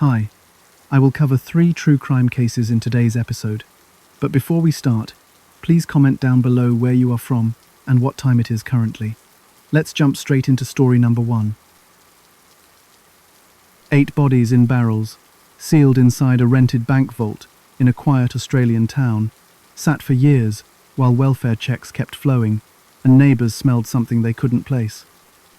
Hi, I will cover 3 true crime cases in today's episode. But before we start, please comment down below where you are from and what time it is currently. Let's jump straight into story number 1. 8 bodies in barrels, sealed inside a rented bank vault in a quiet Australian town, sat for years while welfare checks kept flowing and neighbours smelled something they couldn't place.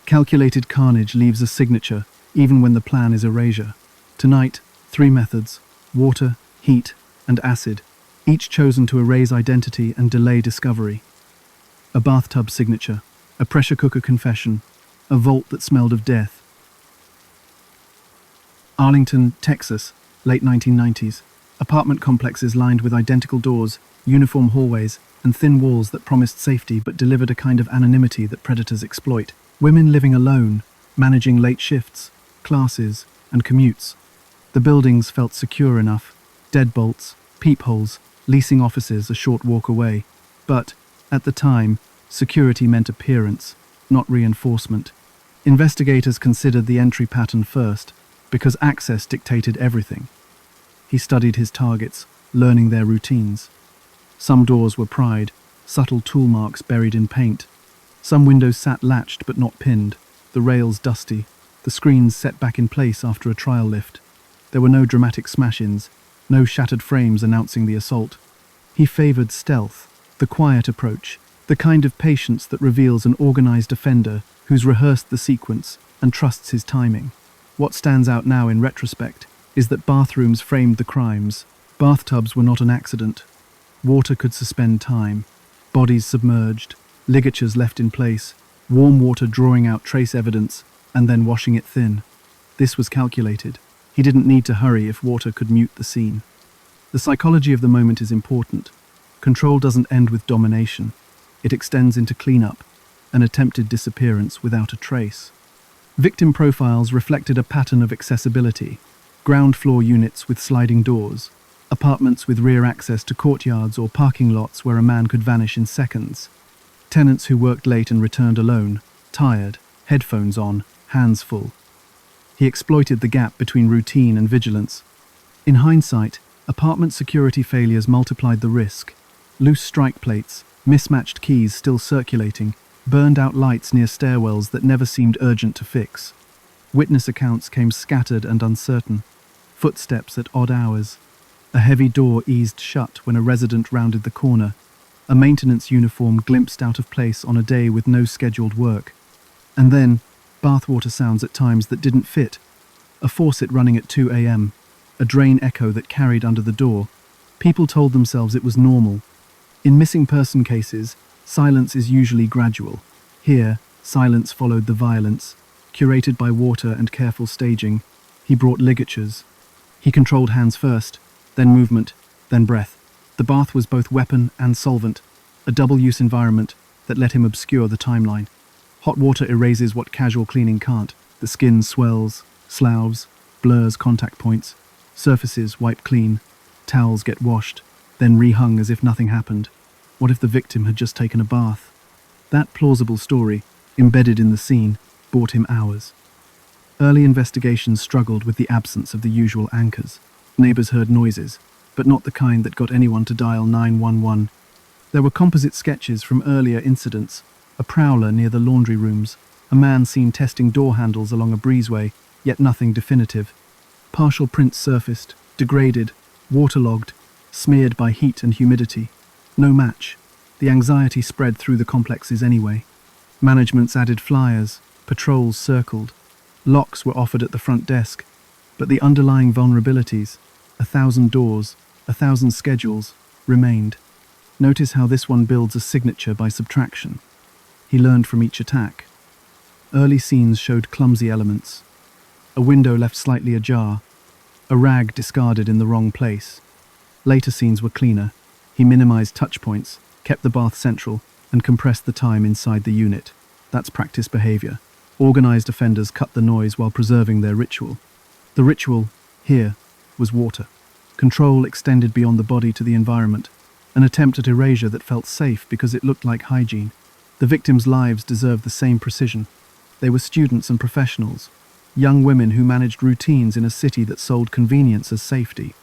Calculated carnage leaves a signature even when the plan is erasure. Tonight, 3 methods: water, heat, and acid, each chosen to erase identity and delay discovery. A bathtub signature, a pressure cooker confession, a vault that smelled of death. Arlington, Texas, late 1990s. Apartment complexes lined with identical doors, uniform hallways, and thin walls that promised safety but delivered a kind of anonymity that predators exploit. Women living alone, managing late shifts, classes, and commutes. The buildings felt secure enough: deadbolts, peepholes, leasing offices a short walk away. But, at the time, security meant appearance, not reinforcement. Investigators considered the entry pattern first, because access dictated everything. He studied his targets, learning their routines. Some doors were pried, subtle tool marks buried in paint. Some windows sat latched but not pinned, the rails dusty, the screens set back in place after a trial lift. There were no dramatic smash-ins, no shattered frames announcing the assault. He favored stealth, the quiet approach, the kind of patience that reveals an organized offender who's rehearsed the sequence and trusts his timing. What stands out now in retrospect is that bathrooms framed the crimes. Bathtubs were not an accident. Water could suspend time. Bodies submerged, ligatures left in place, warm water drawing out trace evidence and then washing it thin. This was calculated. He didn't need to hurry if water could mute the scene. The psychology of the moment is important. Control doesn't end with domination. It extends into cleanup, an attempted disappearance without a trace. Victim profiles reflected a pattern of accessibility: ground floor units with sliding doors, apartments with rear access to courtyards or parking lots where a man could vanish in seconds, tenants who worked late and returned alone, tired, headphones on, hands full. He exploited the gap between routine and vigilance. In hindsight, apartment security failures multiplied the risk. Loose strike plates, mismatched keys still circulating, burned out lights near stairwells that never seemed urgent to fix. Witness accounts came scattered and uncertain. Footsteps at odd hours. A heavy door eased shut when a resident rounded the corner. A maintenance uniform glimpsed out of place on a day with no scheduled work. And then, bathwater sounds at times that didn't fit. A faucet running at 2 a.m. A drain echo that carried under the door. People told themselves it was normal. In missing person cases, silence is usually gradual. Here, silence followed the violence. Curated by water and careful staging, he brought ligatures. He controlled hands first, then movement, then breath. The bath was both weapon and solvent, a double-use environment that let him obscure the timeline. Hot water erases what casual cleaning can't. The skin swells, sloughs, blurs contact points. Surfaces wipe clean. Towels get washed, then rehung as if nothing happened. What if the victim had just taken a bath? That plausible story, embedded in the scene, bought him hours. Early investigations struggled with the absence of the usual anchors. Neighbors heard noises, but not the kind that got anyone to dial 911. There were composite sketches from earlier incidents: a prowler near the laundry rooms, a man seen testing door handles along a breezeway, yet nothing definitive. Partial prints surfaced, degraded, waterlogged, smeared by heat and humidity. No match. The anxiety spread through the complexes anyway. Managements added flyers, patrols circled. Locks were offered at the front desk, but the underlying vulnerabilities, 1,000 doors, 1,000 schedules, remained. Notice how this one builds a signature by subtraction. He learned from each attack. Early scenes showed clumsy elements. A window left slightly ajar, a rag discarded in the wrong place. Later scenes were cleaner. He minimized touch points, kept the bath central, and compressed the time inside the unit. That's practice behavior. Organized offenders cut the noise while preserving their ritual. The ritual, here, was water. Control extended beyond the body to the environment, an attempt at erasure that felt safe because it looked like hygiene. The victims' lives deserved the same precision. They were students and professionals, young women who managed routines in a city that sold convenience as safety.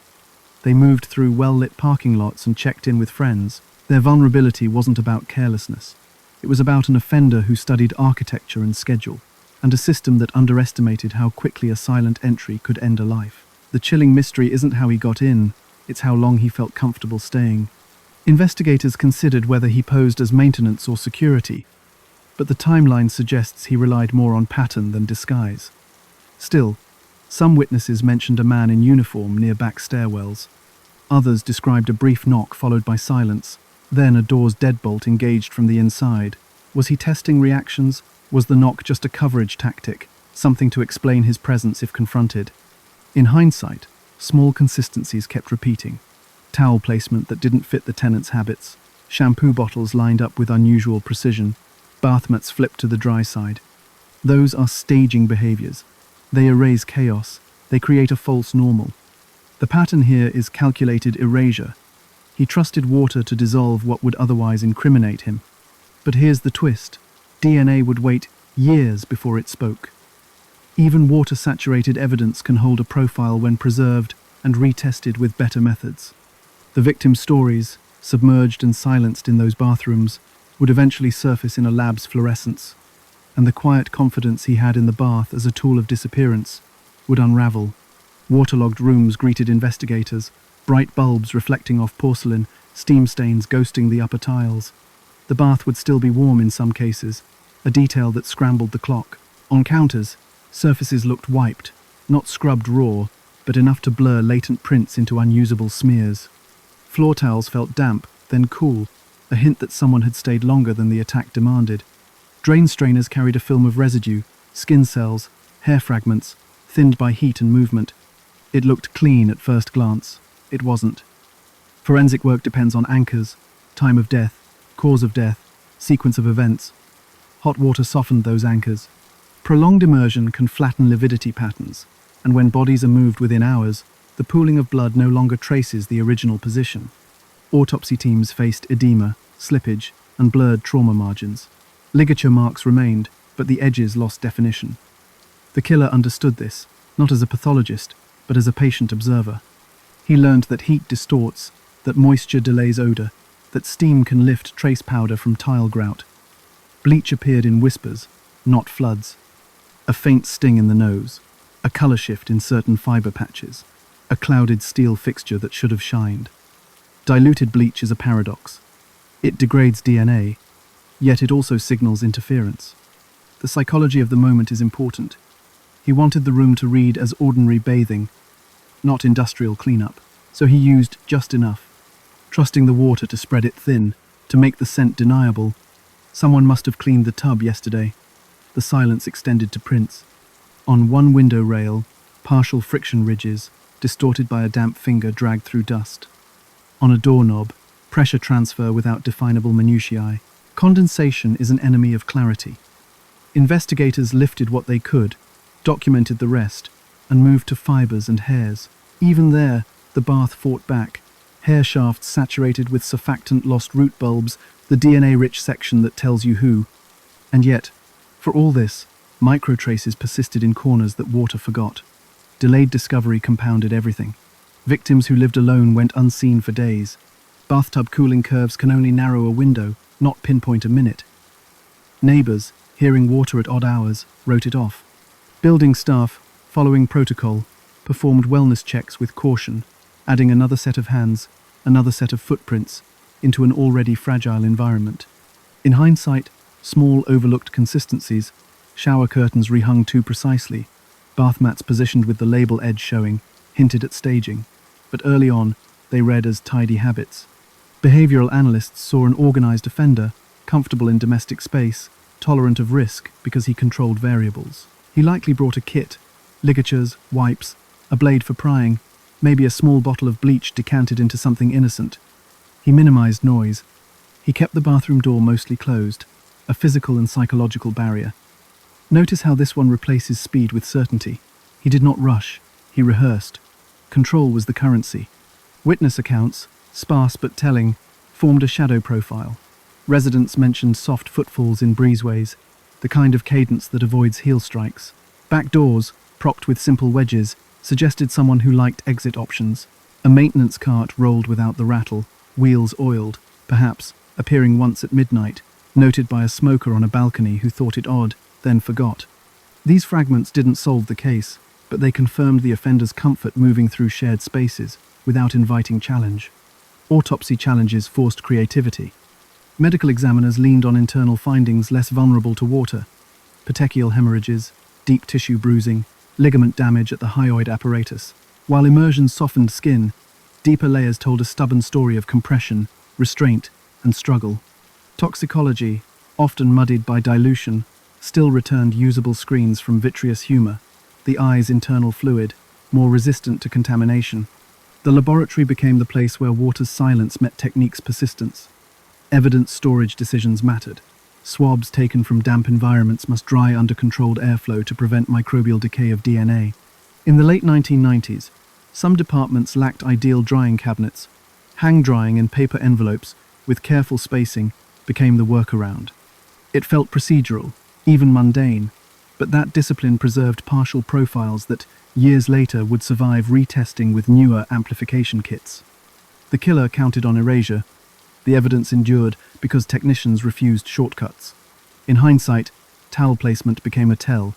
They moved through well-lit parking lots and checked in with friends. Their vulnerability wasn't about carelessness. It was about an offender who studied architecture and schedule, and a system that underestimated how quickly a silent entry could end a life. The chilling mystery isn't how he got in, it's how long he felt comfortable staying. Investigators considered whether he posed as maintenance or security, but the timeline suggests he relied more on pattern than disguise. Still, some witnesses mentioned a man in uniform near back stairwells. Others described a brief knock followed by silence, then a door's deadbolt engaged from the inside. Was he testing reactions? Was the knock just a coverage tactic, something to explain his presence if confronted? In hindsight, small consistencies kept repeating. Towel placement that didn't fit the tenant's habits, shampoo bottles lined up with unusual precision, bath mats flipped to the dry side. Those are staging behaviors. They erase chaos. They create a false normal. The pattern here is calculated erasure. He trusted water to dissolve what would otherwise incriminate him. But here's the twist. DNA would wait years before it spoke. Even water-saturated evidence can hold a profile when preserved and retested with better methods. The victim's stories, submerged and silenced in those bathrooms, would eventually surface in a lab's fluorescence, and the quiet confidence he had in the bath as a tool of disappearance would unravel. Waterlogged rooms greeted investigators, bright bulbs reflecting off porcelain, steam stains ghosting the upper tiles. The bath would still be warm in some cases, a detail that scrambled the clock. On counters, surfaces looked wiped, not scrubbed raw, but enough to blur latent prints into unusable smears. Floor towels felt damp, then cool, a hint that someone had stayed longer than the attack demanded. Drain strainers carried a film of residue, skin cells, hair fragments, thinned by heat and movement. It looked clean at first glance. It wasn't. Forensic work depends on anchors, time of death, cause of death, sequence of events. Hot water softened those anchors. Prolonged immersion can flatten lividity patterns, and when bodies are moved within hours, the pooling of blood no longer traces the original position. Autopsy teams faced edema, slippage, and blurred trauma margins. Ligature marks remained, but the edges lost definition. The killer understood this, not as a pathologist, but as a patient observer. He learned that heat distorts, that moisture delays odor, that steam can lift trace powder from tile grout. Bleach appeared in whispers, not floods. A faint sting in the nose, a color shift in certain fiber patches, a clouded steel fixture that should have shined. Diluted bleach is a paradox. It degrades DNA, yet it also signals interference. The psychology of the moment is important. He wanted the room to read as ordinary bathing, not industrial cleanup, so he used just enough, trusting the water to spread it thin, to make the scent deniable. Someone must have cleaned the tub yesterday. The silence extended to prints. On one window rail, partial friction ridges, distorted by a damp finger dragged through dust. On a doorknob, pressure transfer without definable minutiae. Condensation is an enemy of clarity. Investigators lifted what they could, documented the rest, and moved to fibers and hairs. Even there, the bath fought back. Hair shafts saturated with surfactant lost root bulbs, the DNA-rich section that tells you who. And yet, for all this, microtraces persisted in corners that water forgot. Delayed discovery compounded everything. Victims who lived alone went unseen for days. Bathtub cooling curves can only narrow a window, not pinpoint a minute. Neighbors, hearing water at odd hours, wrote it off. Building staff, following protocol, performed wellness checks with caution, adding another set of hands, another set of footprints, into an already fragile environment. In hindsight, small overlooked consistencies, shower curtains rehung too precisely, bath mats positioned with the label edge showing, hinted at staging, but early on, they read as tidy habits. Behavioral analysts saw an organized offender, comfortable in domestic space, tolerant of risk because he controlled variables. He likely brought a kit, ligatures, wipes, a blade for prying, maybe a small bottle of bleach decanted into something innocent. He minimized noise. He kept the bathroom door mostly closed, a physical and psychological barrier. Notice how this one replaces speed with certainty. He did not rush. He rehearsed. Control was the currency. Witness accounts, sparse but telling, formed a shadow profile. Residents mentioned soft footfalls in breezeways, the kind of cadence that avoids heel strikes. Back doors, propped with simple wedges, suggested someone who liked exit options. A maintenance cart rolled without the rattle, wheels oiled, perhaps, appearing once at midnight, noted by a smoker on a balcony who thought it odd, then forgot. These fragments didn't solve the case, but they confirmed the offender's comfort moving through shared spaces, without inviting challenge. Autopsy challenges forced creativity. Medical examiners leaned on internal findings less vulnerable to water. Petechial hemorrhages, deep tissue bruising, ligament damage at the hyoid apparatus. While immersion softened skin, deeper layers told a stubborn story of compression, restraint, and struggle. Toxicology, often muddied by dilution, still returned usable screens from vitreous humor, the eye's internal fluid, more resistant to contamination. The laboratory became the place where water's silence met technique's persistence. Evidence storage decisions mattered. Swabs taken from damp environments must dry under controlled airflow to prevent microbial decay of DNA. In the late 1990s, some departments lacked ideal drying cabinets. Hang drying in paper envelopes, with careful spacing, became the workaround. It felt procedural, even mundane, but that discipline preserved partial profiles that, years later, would survive retesting with newer amplification kits. The killer counted on erasure. The evidence endured because technicians refused shortcuts. In hindsight, towel placement became a tell.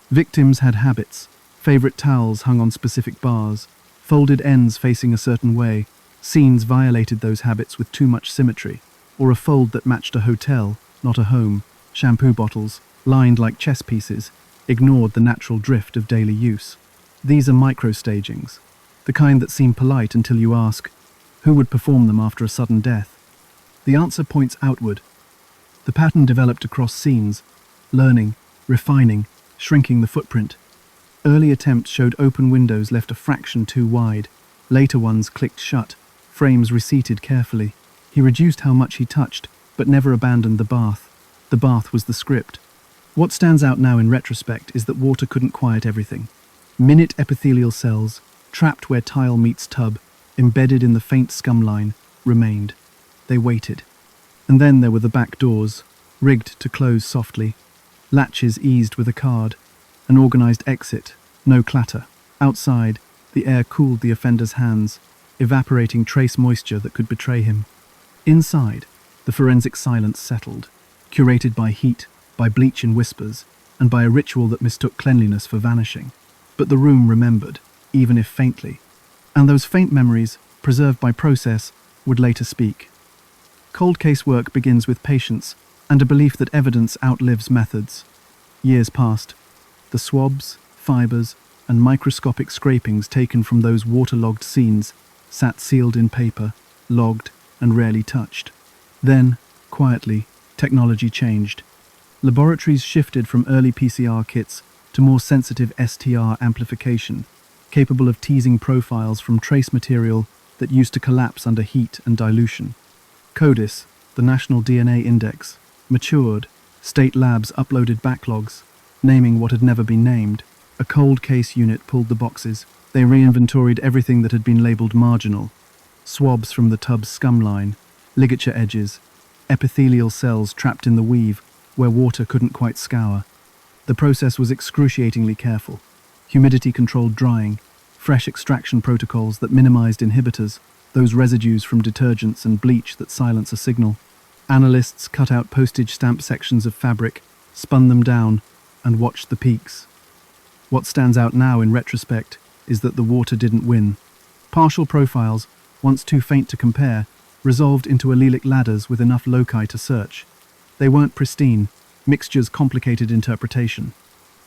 Victims had habits. Favorite towels hung on specific bars, folded ends facing a certain way. Scenes violated those habits with too much symmetry, or a fold that matched a hotel, not a home. Shampoo bottles, lined like chess pieces, ignored the natural drift of daily use. These are micro-stagings, the kind that seem polite until you ask, who would perform them after a sudden death? The answer points outward. The pattern developed across scenes, learning, refining, shrinking the footprint. Early attempts showed open windows left a fraction too wide. Later ones clicked shut, frames reseated carefully. He reduced how much he touched, but never abandoned the bath. The bath was the script. What stands out now in retrospect is that water couldn't quiet everything. Minute epithelial cells, trapped where tile meets tub, embedded in the faint scum line, remained. They waited. And then there were the back doors, rigged to close softly. Latches eased with a card. An organized exit, no clatter. Outside, the air cooled the offender's hands, evaporating trace moisture that could betray him. Inside, the forensic silence settled, curated by heat, by bleach in whispers, and by a ritual that mistook cleanliness for vanishing. But the room remembered, even if faintly. And those faint memories, preserved by process, would later speak. Cold case work begins with patience and a belief that evidence outlives methods. Years passed. The swabs, fibers, and microscopic scrapings taken from those waterlogged scenes sat sealed in paper, logged, and rarely touched. Then, quietly, technology changed. Laboratories shifted from early PCR kits to more sensitive STR amplification, capable of teasing profiles from trace material that used to collapse under heat and dilution. CODIS, the National DNA Index, matured. State labs uploaded backlogs, naming what had never been named. A cold case unit pulled the boxes. They reinventoried everything that had been labeled marginal. Swabs from the tub's scum line, ligature edges, epithelial cells trapped in the weave where water couldn't quite scour. The process was excruciatingly careful. Humidity-controlled drying, fresh extraction protocols that minimized inhibitors, those residues from detergents and bleach that silence a signal. Analysts cut out postage stamp sections of fabric, spun them down, and watched the peaks. What stands out now in retrospect is that the water didn't win. Partial profiles, once too faint to compare, resolved into allelic ladders with enough loci to search. They weren't pristine, mixtures complicated interpretation.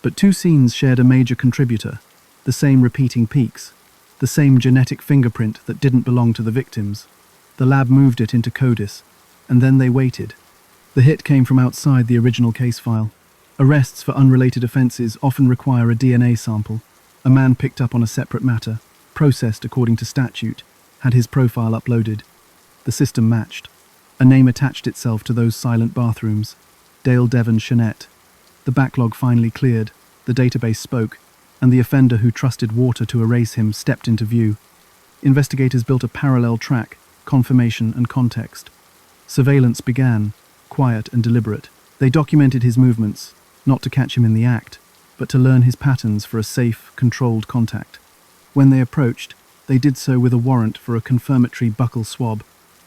But two scenes shared a major contributor, the same repeating peaks, the same genetic fingerprint that didn't belong to the victims. The lab moved it into CODIS, and then they waited. The hit came from outside the original case file. Arrests for unrelated offenses often require a DNA sample. A man picked up on a separate matter, processed according to statute, had his profile uploaded. The system matched. A name attached itself to those silent bathrooms. Devon Scheanette. The backlog finally cleared, the database spoke, and the offender who trusted water to erase him stepped into view. Investigators built a parallel track, confirmation and context. Surveillance began, quiet and deliberate. They documented his movements, not to catch him in the act, but to learn his patterns for a safe, controlled contact. When they approached, they did so with a warrant for a confirmatory buccal swab,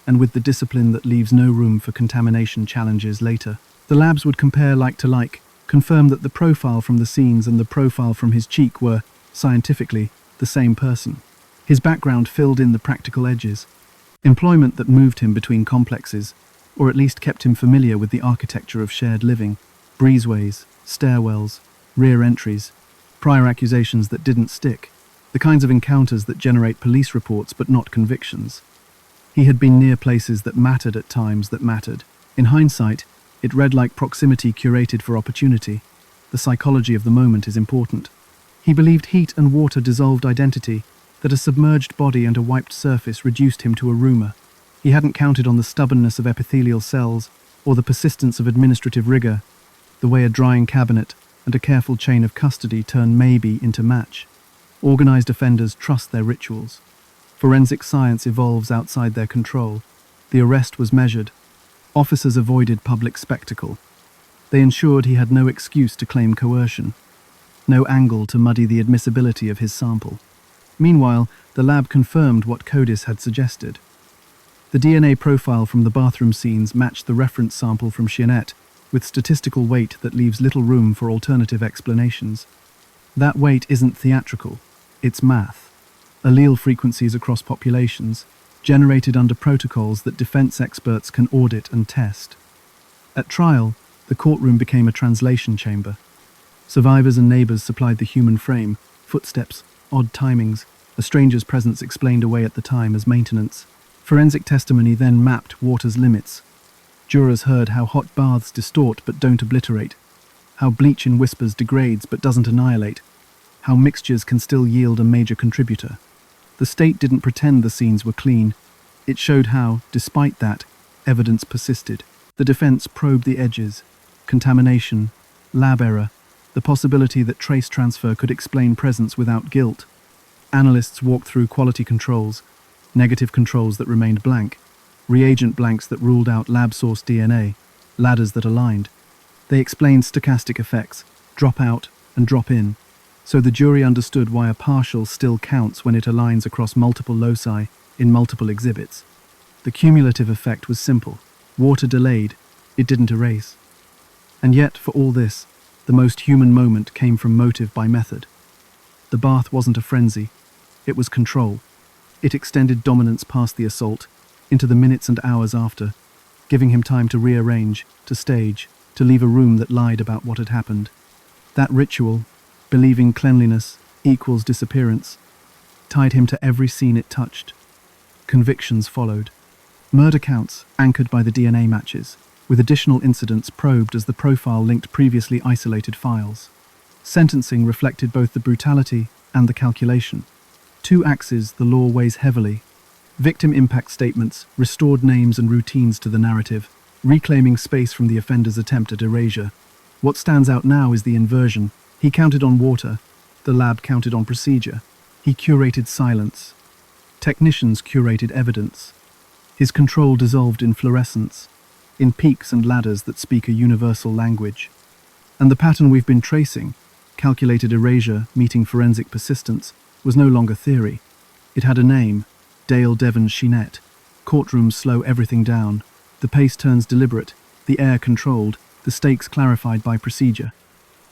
and with the discipline that leaves no room for contamination challenges later. The labs would compare like to like, confirm that the profile from the scenes and the profile from his cheek were, scientifically, the same person. His background filled in the practical edges. Employment that moved him between complexes, or at least kept him familiar with the architecture of shared living, breezeways, stairwells, rear entries, prior accusations that didn't stick, the kinds of encounters that generate police reports but not convictions. He had been near places that mattered at times that mattered. In hindsight, it read like proximity curated for opportunity. The psychology of the moment is important. He believed heat and water dissolved identity, that a submerged body and a wiped surface reduced him to a rumour. He hadn't counted on the stubbornness of epithelial cells or the persistence of administrative rigour, the way a drying cabinet and a careful chain of custody turn maybe into match. Organised offenders trust their rituals. Forensic science evolves outside their control. The arrest was measured. Officers avoided public spectacle. They ensured he had no excuse to claim coercion, no angle to muddy the admissibility of his sample. Meanwhile, the lab confirmed what CODIS had suggested. The DNA profile from the bathroom scenes matched the reference sample from Scheanette, with statistical weight that leaves little room for alternative explanations. That weight isn't theatrical, it's math. Allele frequencies across populations, generated under protocols that defense experts can audit and test. At trial, the courtroom became a translation chamber. Survivors and neighbors supplied the human frame, footsteps, odd timings, a stranger's presence explained away at the time as maintenance. Forensic testimony then mapped water's limits. Jurors heard how hot baths distort but don't obliterate, how bleach in whispers degrades but doesn't annihilate, how mixtures can still yield a major contributor. The state didn't pretend the scenes were clean. It showed how, despite that, evidence persisted. The defense probed the edges, contamination, lab error, the possibility that trace transfer could explain presence without guilt. Analysts walked through quality controls, negative controls that remained blank, reagent blanks that ruled out lab-sourced DNA, ladders that aligned. They explained stochastic effects, drop out and drop in, so the jury understood why a partial still counts when it aligns across multiple loci in multiple exhibits. The cumulative effect was simple. Water delayed, it didn't erase. And yet, for all this, the most human moment came from motive by method. The bath wasn't a frenzy, it was control. It extended dominance past the assault, into the minutes and hours after, giving him time to rearrange, to stage, to leave a room that lied about what had happened. That ritual, believing cleanliness equals disappearance, tied him to every scene it touched. Convictions followed. Murder counts anchored by the DNA matches, with additional incidents probed as the profile linked previously isolated files. Sentencing reflected both the brutality and the calculation. Two axes the law weighs heavily. Victim impact statements restored names and routines to the narrative, reclaiming space from the offender's attempt at erasure. What stands out now is the inversion. He counted on water, the lab counted on procedure. He curated silence. Technicians curated evidence. His control dissolved in fluorescence, in peaks and ladders that speak a universal language. And the pattern we've been tracing, calculated erasure meeting forensic persistence, was no longer theory. It had a name, Devon Scheanette. Courtrooms slow everything down. The pace turns deliberate, the air controlled, the stakes clarified by procedure.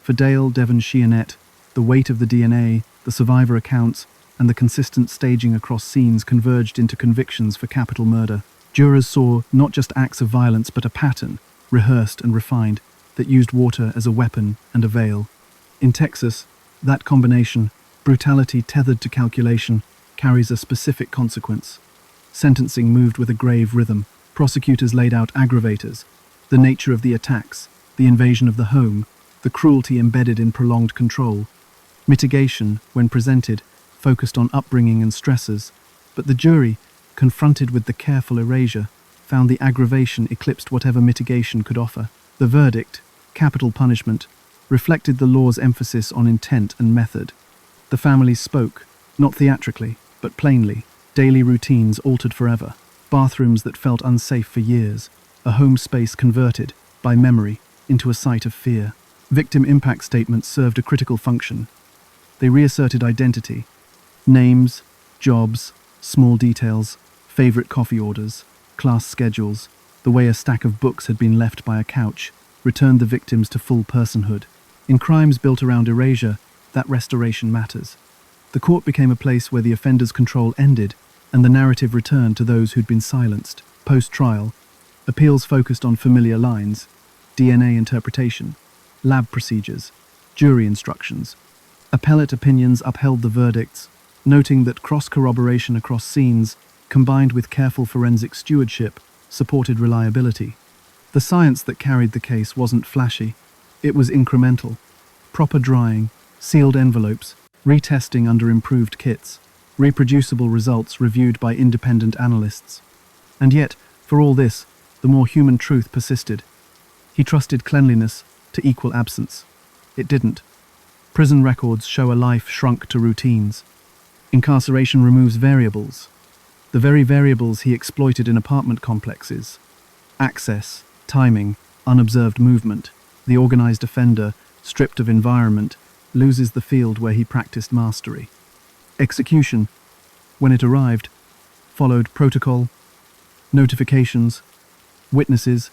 For Devon Scheanette, the weight of the DNA, the survivor accounts, and the consistent staging across scenes converged into convictions for capital murder. Jurors saw not just acts of violence but a pattern, rehearsed and refined, that used water as a weapon and a veil. In Texas, that combination, brutality tethered to calculation, carries a specific consequence. Sentencing moved with a grave rhythm. Prosecutors laid out aggravators, the nature of the attacks, the invasion of the home, the cruelty embedded in prolonged control. Mitigation, when presented, focused on upbringing and stressors, but the jury, confronted with the careful erasure, found the aggravation eclipsed whatever mitigation could offer. The verdict, capital punishment, reflected the law's emphasis on intent and method. The families spoke, not theatrically, but plainly. Daily routines altered forever, bathrooms that felt unsafe for years, a home space converted, by memory, into a site of fear. Victim impact statements served a critical function. They reasserted identity. Names, jobs, small details, favorite coffee orders, class schedules, the way a stack of books had been left by a couch, returned the victims to full personhood. In crimes built around erasure, that restoration matters. The court became a place where the offender's control ended and the narrative returned to those who'd been silenced. Post-trial, appeals focused on familiar lines, DNA interpretation, lab procedures, jury instructions. Appellate opinions upheld the verdicts, noting that cross-corroboration across scenes, combined with careful forensic stewardship, supported reliability. The science that carried the case wasn't flashy. It was incremental. Proper drying, sealed envelopes, retesting under improved kits, reproducible results reviewed by independent analysts. And yet, for all this, the more human truth persisted. He trusted cleanliness to equal absence. It didn't. Prison records show a life shrunk to routines. Incarceration removes variables. The very variables he exploited in apartment complexes. Access, timing, unobserved movement. The organized offender, stripped of environment, loses the field where he practiced mastery. Execution, when it arrived, followed protocol, notifications, witnesses,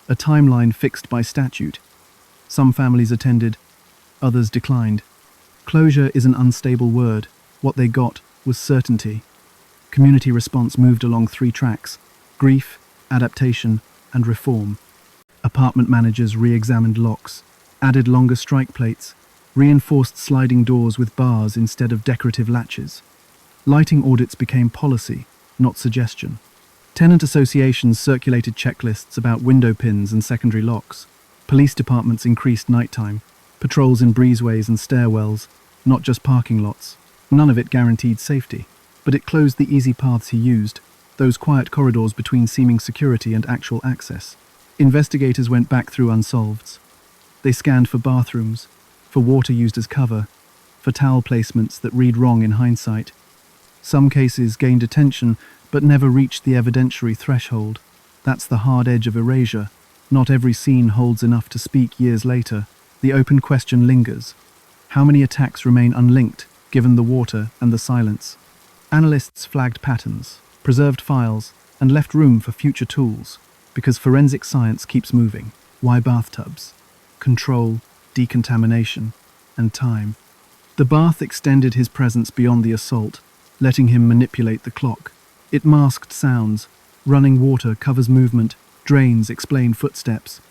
a timeline fixed by statute. Some families attended, others declined. Closure is an unstable word. What they got was certainty. Community response moved along 3 tracks: grief, adaptation, and reform. Apartment managers re-examined locks, added longer strike plates, reinforced sliding doors with bars instead of decorative latches. Lighting audits became policy, not suggestion. Tenant associations circulated checklists about window pins and secondary locks. Police departments increased nighttime, patrols in breezeways and stairwells, not just parking lots. None of it guaranteed safety, but it closed the easy paths he used, those quiet corridors between seeming security and actual access. Investigators went back through unsolveds. They scanned for bathrooms, for water used as cover, for towel placements that read wrong in hindsight. Some cases gained attention, but never reached the evidentiary threshold. That's the hard edge of erasure. Not every scene holds enough to speak years later. The open question lingers. How many attacks remain unlinked, given the water and the silence? Analysts flagged patterns, preserved files, and left room for future tools, because forensic science keeps moving. Why bathtubs? Control, decontamination, and time. The bath extended his presence beyond the assault, letting him manipulate the clock. It masked sounds. Running water covers movement, drains explain footsteps.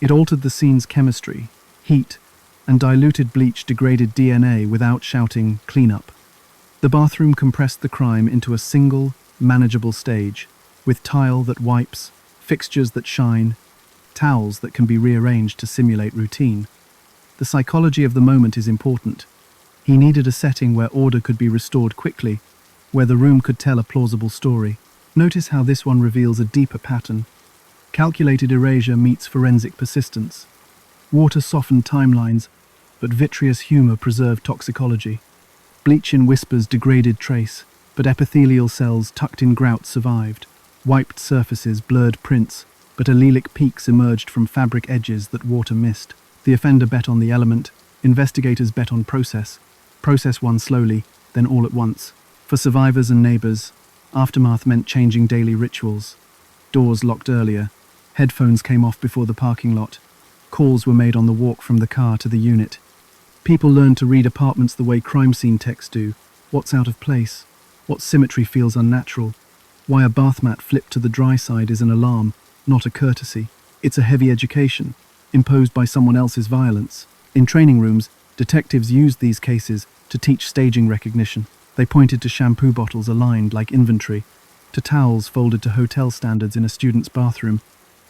It altered the scene's chemistry, heat, and diluted bleach degraded DNA without shouting, "clean up." The bathroom compressed the crime into a single, manageable stage, with tile that wipes, fixtures that shine, towels that can be rearranged to simulate routine. The psychology of the moment is important. He needed a setting where order could be restored quickly, where the room could tell a plausible story. Notice how this one reveals a deeper pattern. Calculated erasure meets forensic persistence. Water softened timelines, but vitreous humor preserved toxicology. Bleach in whispers degraded trace, but epithelial cells tucked in grout survived. Wiped surfaces blurred prints, but allelic peaks emerged from fabric edges that water missed. The offender bet on the element, investigators bet on process. Process won slowly, then all at once. For survivors and neighbors, aftermath meant changing daily rituals. Doors locked earlier, headphones came off before the parking lot. Calls were made on the walk from the car to the unit. People learned to read apartments the way crime scene texts do. What's out of place? What symmetry feels unnatural? Why a bath mat flipped to the dry side is an alarm, not a courtesy. It's a heavy education, imposed by someone else's violence. In training rooms, detectives used these cases to teach staging recognition. They pointed to shampoo bottles aligned like inventory, to towels folded to hotel standards in a student's bathroom,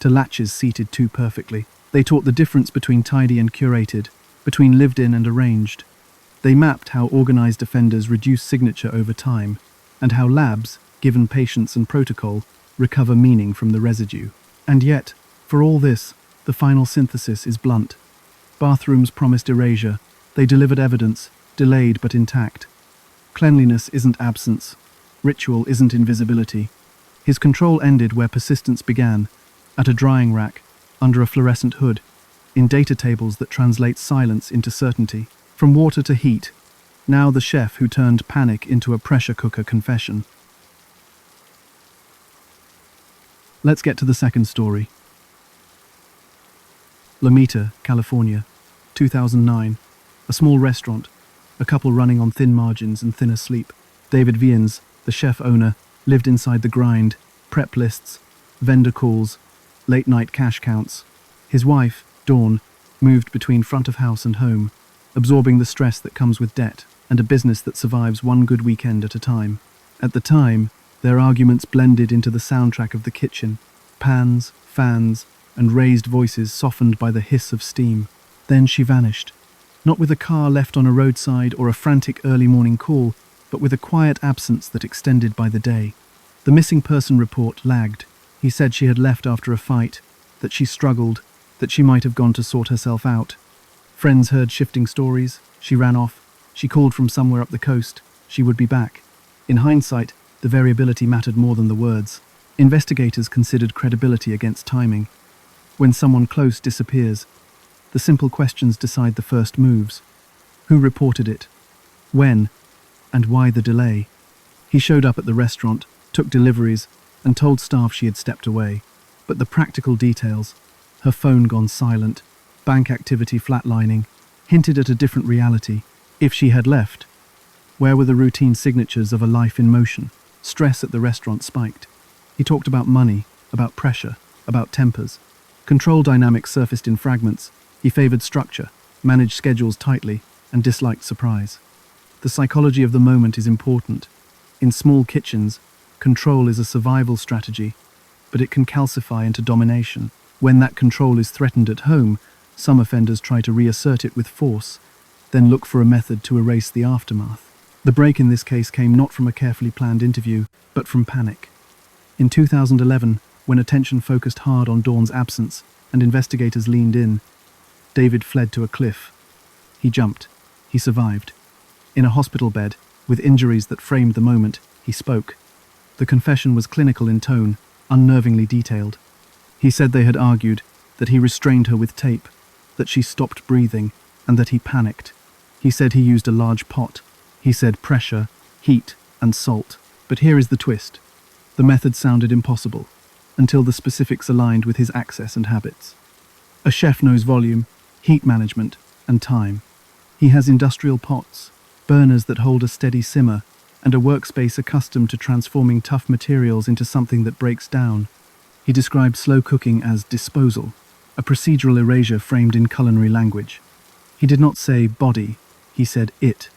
to latches seated too perfectly. They taught the difference between tidy and curated, between lived in and arranged. They mapped how organized offenders reduce signature over time, and how labs, given patience and protocol, recover meaning from the residue. And yet, for all this, the final synthesis is blunt. Bathrooms promised erasure. They delivered evidence, delayed but intact. Cleanliness isn't absence. Ritual isn't invisibility. His control ended where persistence began, at a drying rack, under a fluorescent hood. in data tables that translate silence into certainty. From water to heat. Now the chef who turned panic into a pressure cooker confession. Let's get to the second story. Lomita, California, 2009. A small restaurant, a couple running on thin margins and thinner sleep. David Viens, the chef owner, lived inside the grind, prep lists, vendor calls, late-night cash counts. His wife, Dawn, moved between front of house and home, absorbing the stress that comes with debt and a business that survives one good weekend at a time. At the time, their arguments blended into the soundtrack of the kitchen, pans, fans, and raised voices softened by the hiss of steam. Then she vanished, not with a car left on a roadside or a frantic early morning call, but with a quiet absence that extended by the day. The missing person report lagged. He said she had left after a fight, that she struggled, that she might have gone to sort herself out. Friends heard shifting stories. She ran off. She called from somewhere up the coast. She would be back. In hindsight, the variability mattered more than the words. Investigators considered credibility against timing. When someone close disappears, the simple questions decide the first moves. Who reported it? When? And why the delay? He showed up at the restaurant, took deliveries, and told staff she had stepped away. But the practical details, her phone gone silent, bank activity flatlining, hinted at a different reality. If she had left, where were the routine signatures of a life in motion? Stress at the restaurant spiked. He talked about money, about pressure, about tempers. Control dynamics surfaced in fragments. He favored structure, managed schedules tightly, and disliked surprise. The psychology of the moment is important. In small kitchens, control is a survival strategy, but it can calcify into domination. When that control is threatened at home, some offenders try to reassert it with force, then look for a method to erase the aftermath. The break in this case came not from a carefully planned interview, but from panic. In 2011, when attention focused hard on Dawn's absence and investigators leaned in, David fled to a cliff. He jumped. He survived. In a hospital bed, with injuries that framed the moment, he spoke. The confession was clinical in tone, unnervingly detailed. He said they had argued, that he restrained her with tape, that she stopped breathing, and that he panicked. He said he used a large pot. He said pressure, heat, and salt. But here is the twist. The method sounded impossible, until the specifics aligned with his access and habits. A chef knows volume, heat management, and time. He has industrial pots, burners that hold a steady simmer, and a workspace accustomed to transforming tough materials into something that breaks down. He described slow cooking as disposal, a procedural erasure framed in culinary language. He did not say body, he said it.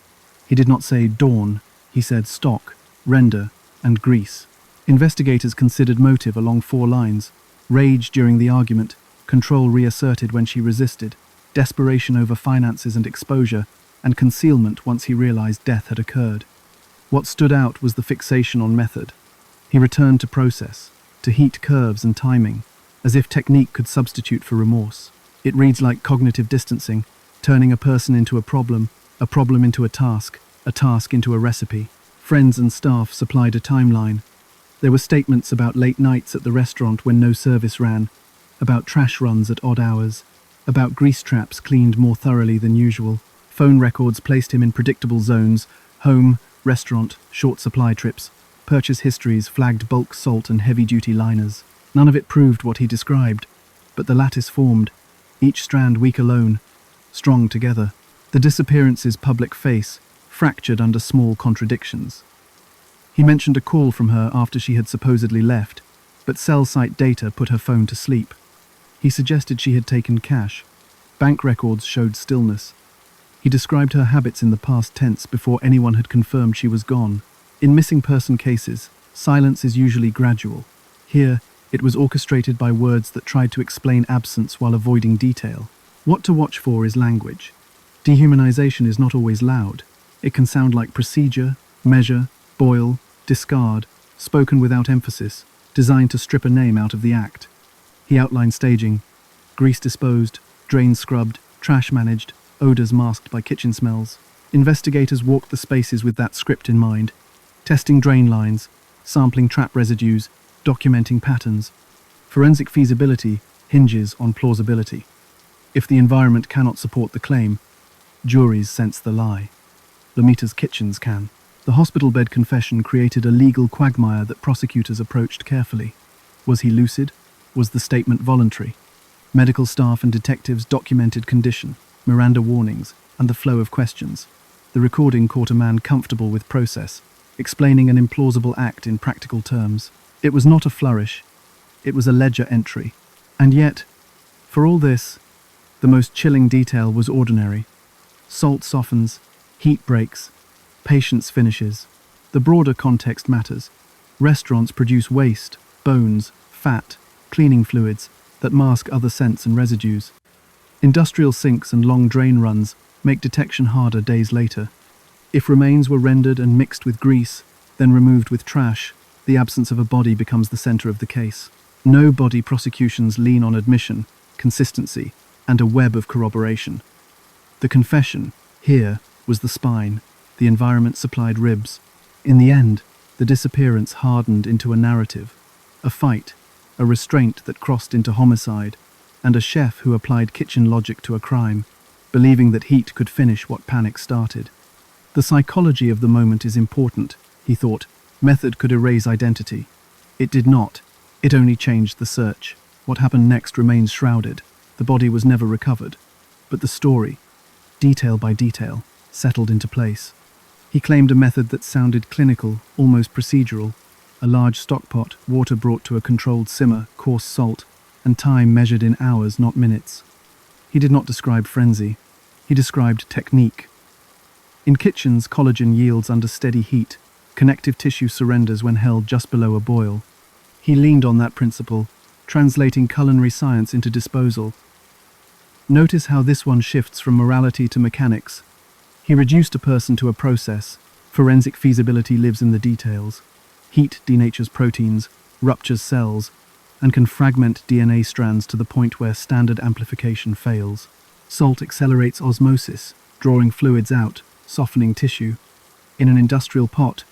He did not say dawn, he said stock, render, and grease. Investigators considered motive along 4 lines: rage during the argument, control reasserted when she resisted, desperation over finances and exposure, and concealment once he realized death had occurred. What stood out was the fixation on method. He returned to process, to heat curves and timing, as if technique could substitute for remorse. It reads like cognitive distancing, turning a person into a problem into a task into a recipe. Friends and staff supplied a timeline. There were statements about late nights at the restaurant when no service ran, about trash runs at odd hours, about grease traps cleaned more thoroughly than usual. Phone records placed him in predictable zones: home, restaurant, short supply trips. Purchase histories flagged bulk salt and heavy-duty liners. None of it proved what he described, but the lattice formed, each strand weak alone, strong together. The disappearance's public face fractured under small contradictions. He mentioned a call from her after she had supposedly left, but cell site data put her phone to sleep. He suggested she had taken cash. Bank records showed stillness. He described her habits in the past tense before anyone had confirmed she was gone. In missing person cases, silence is usually gradual. Here, it was orchestrated by words that tried to explain absence while avoiding detail. What to watch for is language. Dehumanization is not always loud. It can sound like procedure, measure, boil, discard, spoken without emphasis, designed to strip a name out of the act. He outlined staging: grease disposed, drains scrubbed, trash managed, odors masked by kitchen smells. Investigators walked the spaces with that script in mind, testing drain lines, sampling trap residues, documenting patterns. Forensic feasibility hinges on plausibility. If the environment cannot support the claim, juries sense the lie. Lomita's kitchens can. The hospital bed confession created a legal quagmire that prosecutors approached carefully. Was he lucid? Was the statement voluntary? Medical staff and detectives documented condition, Miranda warnings, and the flow of questions. The recording caught a man comfortable with process, explaining an implausible act in practical terms. It was not a flourish, it was a ledger entry. And yet, for all this, the most chilling detail was ordinary. Salt softens, heat breaks, patience finishes. The broader context matters. Restaurants produce waste, bones, fat, cleaning fluids that mask other scents and residues. Industrial sinks and long drain runs make detection harder days later. If remains were rendered and mixed with grease, then removed with trash, the absence of a body becomes the center of the case. No body prosecutions lean on admission, consistency, and a web of corroboration. The confession, here, was the spine. The environment supplied ribs. In the end, the disappearance hardened into a narrative. A fight, a restraint that crossed into homicide, and a chef who applied kitchen logic to a crime, believing that heat could finish what panic started. The psychology of the moment is important, he thought. Method could erase identity. It did not. It only changed the search. What happened next remains shrouded. The body was never recovered. But the story, detail by detail, settled into place. He claimed a method that sounded clinical, almost procedural. A large stockpot, water brought to a controlled simmer, coarse salt, and time measured in hours, not minutes. He did not describe frenzy. He described technique. In kitchens, collagen yields under steady heat. Connective tissue surrenders when held just below a boil. He leaned on that principle, translating culinary science into disposal. Notice how this one shifts from morality to mechanics. He reduced a person to a process. Forensic feasibility lives in the details. Heat denatures proteins, ruptures cells, and can fragment DNA strands to the point where standard amplification fails. Salt accelerates osmosis, drawing fluids out, softening tissue. In an industrial pot,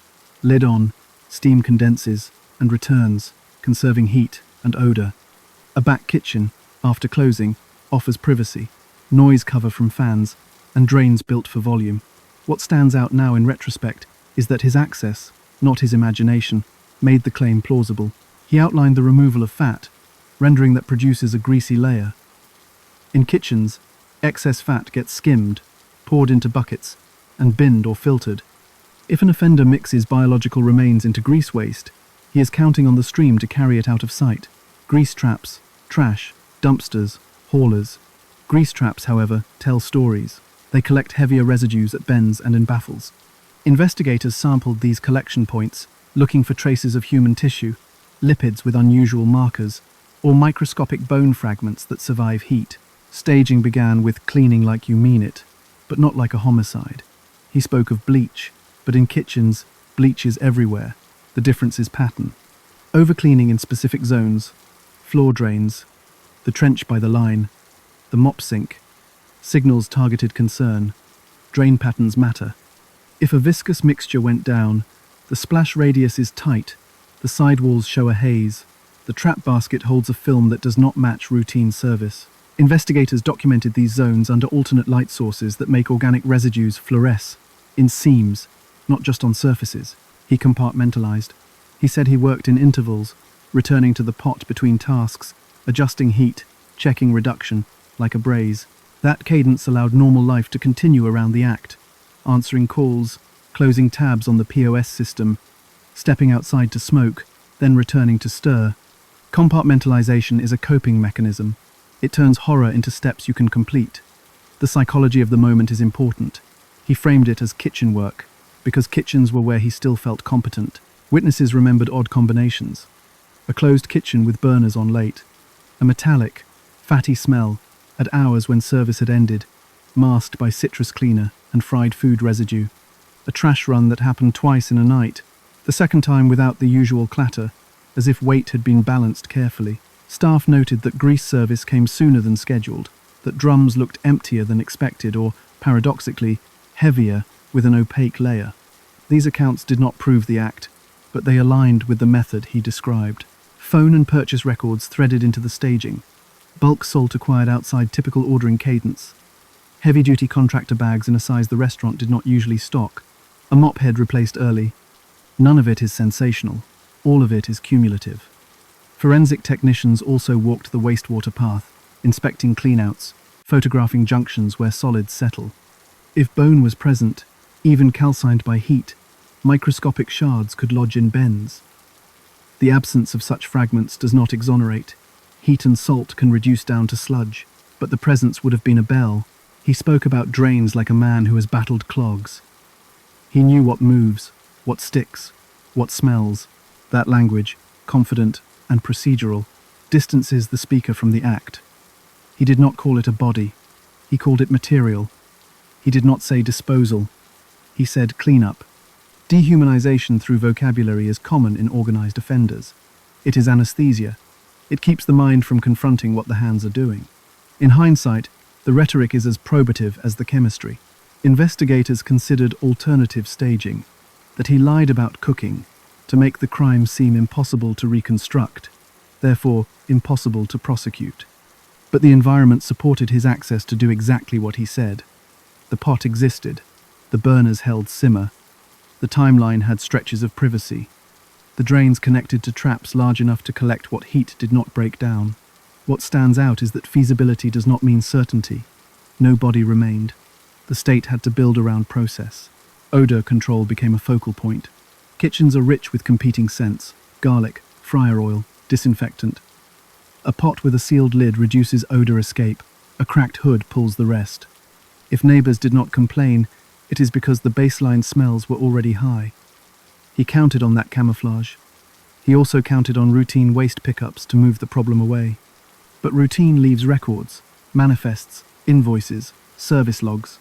lid on, steam condenses and returns, conserving heat and odor. A back kitchen, after closing, offers privacy, noise cover from fans, and drains built for volume. What stands out now in retrospect is that his access, not his imagination, made the claim plausible. He outlined the removal of fat, rendering that produces a greasy layer. In kitchens, excess fat gets skimmed, poured into buckets, and binned or filtered. If an offender mixes biological remains into grease waste, he is counting on the stream to carry it out of sight. Grease traps, trash, dumpsters, haulers. Grease traps, however, tell stories. They collect heavier residues at bends and in baffles. Investigators sampled these collection points, looking for traces of human tissue, lipids with unusual markers, or microscopic bone fragments that survive heat. Staging began with cleaning like you mean it, but not like a homicide. He spoke of bleach, but in kitchens, bleach is everywhere. The difference is pattern. Overcleaning in specific zones, floor drains, the trench by the line, the mop sink, signals targeted concern. Drain patterns matter. If a viscous mixture went down, the splash radius is tight, the sidewalls show a haze, the trap basket holds a film that does not match routine service. Investigators documented these zones under alternate light sources that make organic residues fluoresce, in seams, not just on surfaces. He compartmentalized. He said he worked in intervals, returning to the pot between tasks, adjusting heat, checking reduction, like a braise. That cadence allowed normal life to continue around the act, answering calls, closing tabs on the POS system, stepping outside to smoke, then returning to stir. Compartmentalization is a coping mechanism. It turns horror into steps you can complete. The psychology of the moment is important. He framed it as kitchen work, because kitchens were where he still felt competent. Witnesses remembered odd combinations. A closed kitchen with burners on late. A metallic, fatty smell at hours when service had ended, masked by citrus cleaner and fried food residue. A trash run that happened twice in a night, the second time without the usual clatter, as if weight had been balanced carefully. Staff noted that grease service came sooner than scheduled, that drums looked emptier than expected or, paradoxically, heavier with an opaque layer. These accounts did not prove the act, but they aligned with the method he described. Phone and purchase records threaded into the staging. bulk salt acquired outside typical ordering cadence, heavy-duty contractor bags in a size the restaurant did not usually stock, a mop head replaced early. None of it is sensational. All of it is cumulative. Forensic technicians also walked the wastewater path, inspecting cleanouts, photographing junctions where solids settle. If bone was present, even calcined by heat, microscopic shards could lodge in bends. The absence of such fragments does not exonerate. Heat and salt can reduce down to sludge, but the presence would have been a bell. He spoke about drains like a man who has battled clogs. He knew what moves, what sticks, what smells. That language, confident and procedural, distances the speaker from the act. He did not call it a body. He called it material. He did not say disposal. He said cleanup. Dehumanization through vocabulary is common in organized offenders. It is anesthesia. It keeps the mind from confronting what the hands are doing. In hindsight, the rhetoric is as probative as the chemistry. Investigators considered alternative staging, that he lied about cooking, to make the crime seem impossible to reconstruct, therefore impossible to prosecute. But the environment supported his access to do exactly what he said. The pot existed. The burners held simmer. The timeline had stretches of privacy. The drains connected to traps large enough to collect what heat did not break down. What stands out is that feasibility does not mean certainty. No body remained. The state had to build around process. Odor control became a focal point. Kitchens are rich with competing scents: garlic, fryer oil, disinfectant. A pot with a sealed lid reduces odor escape. A cracked hood pulls the rest. If neighbors did not complain, it is because the baseline smells were already high. He counted on that camouflage. He also counted on routine waste pickups to move the problem away. But routine leaves records, manifests, invoices, service logs.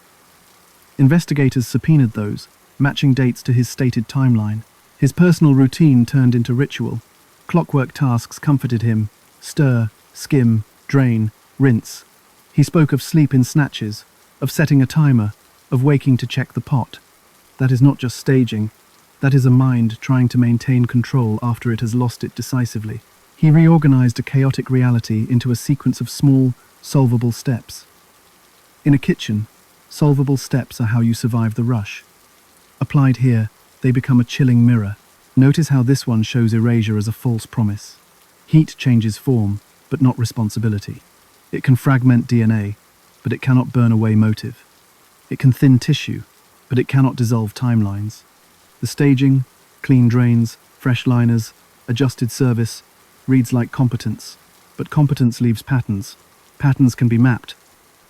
Investigators subpoenaed those, matching dates to his stated timeline. His personal routine turned into ritual. Clockwork tasks comforted him: stir, skim, drain, rinse. He spoke of sleep in snatches, of setting a timer, of waking to check the pot. That is not just staging. That is a mind trying to maintain control after it has lost it decisively. He reorganized a chaotic reality into a sequence of small, solvable steps. In a kitchen, solvable steps are how you survive the rush. Applied here, they become a chilling mirror. Notice how this one shows erasure as a false promise. Heat changes form, but not responsibility. It can fragment DNA, but it cannot burn away motive. It can thin tissue, but it cannot dissolve timelines. The staging, clean drains, fresh liners, adjusted service, reads like competence, but competence leaves patterns. Patterns can be mapped.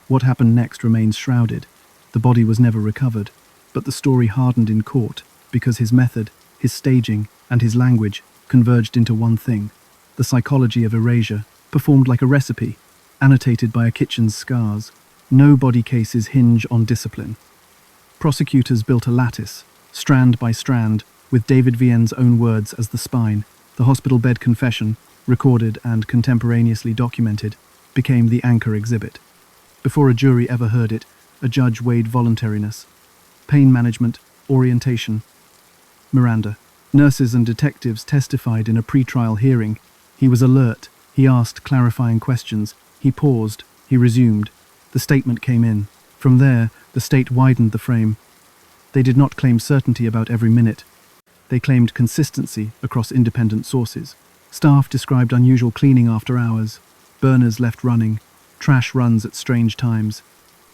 What happened next remains shrouded. The body was never recovered, but the story hardened in court because his method, his staging, and his language converged into one thing: the psychology of erasure, performed like a recipe, annotated by a kitchen's scars. No body cases hinge on discipline. Prosecutors built a lattice, strand by strand, with David Viens' own words as the spine. The hospital bed confession, recorded and contemporaneously documented, became the anchor exhibit. Before a jury ever heard it, a judge weighed voluntariness, pain management, orientation. Miranda. Nurses and detectives testified in a pre-trial hearing. He was alert. He asked clarifying questions. He paused. He resumed. The statement came in. From there, the state widened the frame. They did not claim certainty about every minute. They claimed consistency across independent sources. Staff described unusual cleaning after hours, burners left running, trash runs at strange times.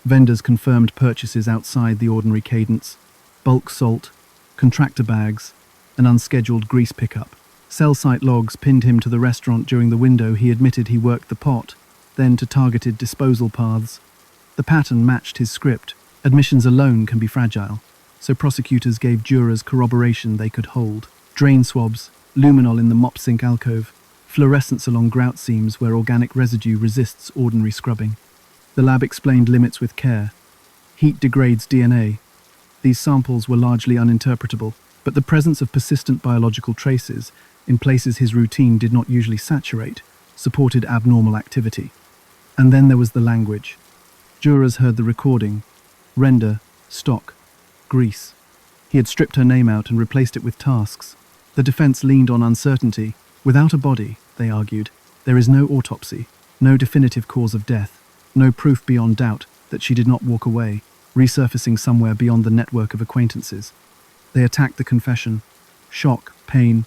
Vendors confirmed purchases outside the ordinary cadence, bulk salt, contractor bags, an unscheduled grease pickup. Cell site logs pinned him to the restaurant during the window he admitted he worked the pot, then to targeted disposal paths. The pattern matched his script. Admissions alone can be fragile, so prosecutors gave jurors corroboration they could hold. Drain swabs, luminol in the mop sink alcove, fluorescence along grout seams where organic residue resists ordinary scrubbing. The lab explained limits with care. Heat degrades DNA. These samples were largely uninterpretable, but the presence of persistent biological traces, in places his routine did not usually saturate, supported abnormal activity. And then there was the language. Jurors heard the recording: render, stock, grease. He had stripped her name out and replaced it with tasks. The defense leaned on uncertainty. Without a body, they argued, there is no autopsy, No definitive cause of death, no proof beyond doubt that she did not walk away, resurfacing somewhere beyond the network of acquaintances. They attacked the confession: shock, pain,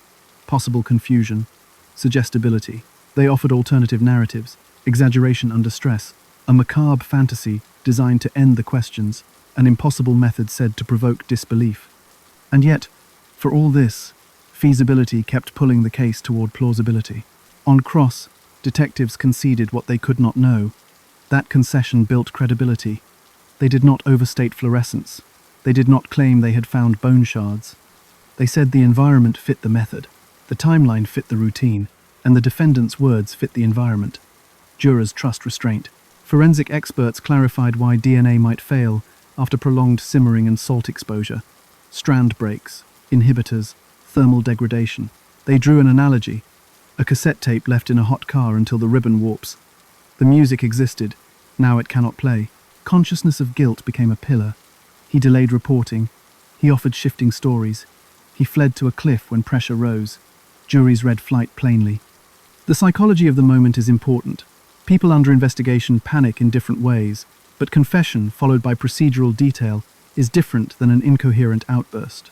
possible confusion, suggestibility. They offered alternative narratives, exaggeration under stress, a macabre fantasy designed to end the questions, an impossible method said to provoke disbelief. And yet, for all this, feasibility kept pulling the case toward plausibility. On cross, detectives conceded what they could not know. That concession built credibility. They did not overstate fluorescence. They did not claim they had found bone shards. They said the environment fit the method, the timeline fit the routine, and the defendant's words fit the environment. Jurors trust restraint. Forensic experts clarified why DNA might fail after prolonged simmering and salt exposure. Strand breaks, inhibitors, thermal degradation. They drew an analogy: a cassette tape left in a hot car until the ribbon warps. The music existed, now it cannot play. Consciousness of guilt became a pillar. He delayed reporting. He offered shifting stories. He fled to a cliff when pressure rose. Juries read flight plainly. The psychology of the moment is important. People under investigation panic in different ways, but confession followed by procedural detail is different than an incoherent outburst.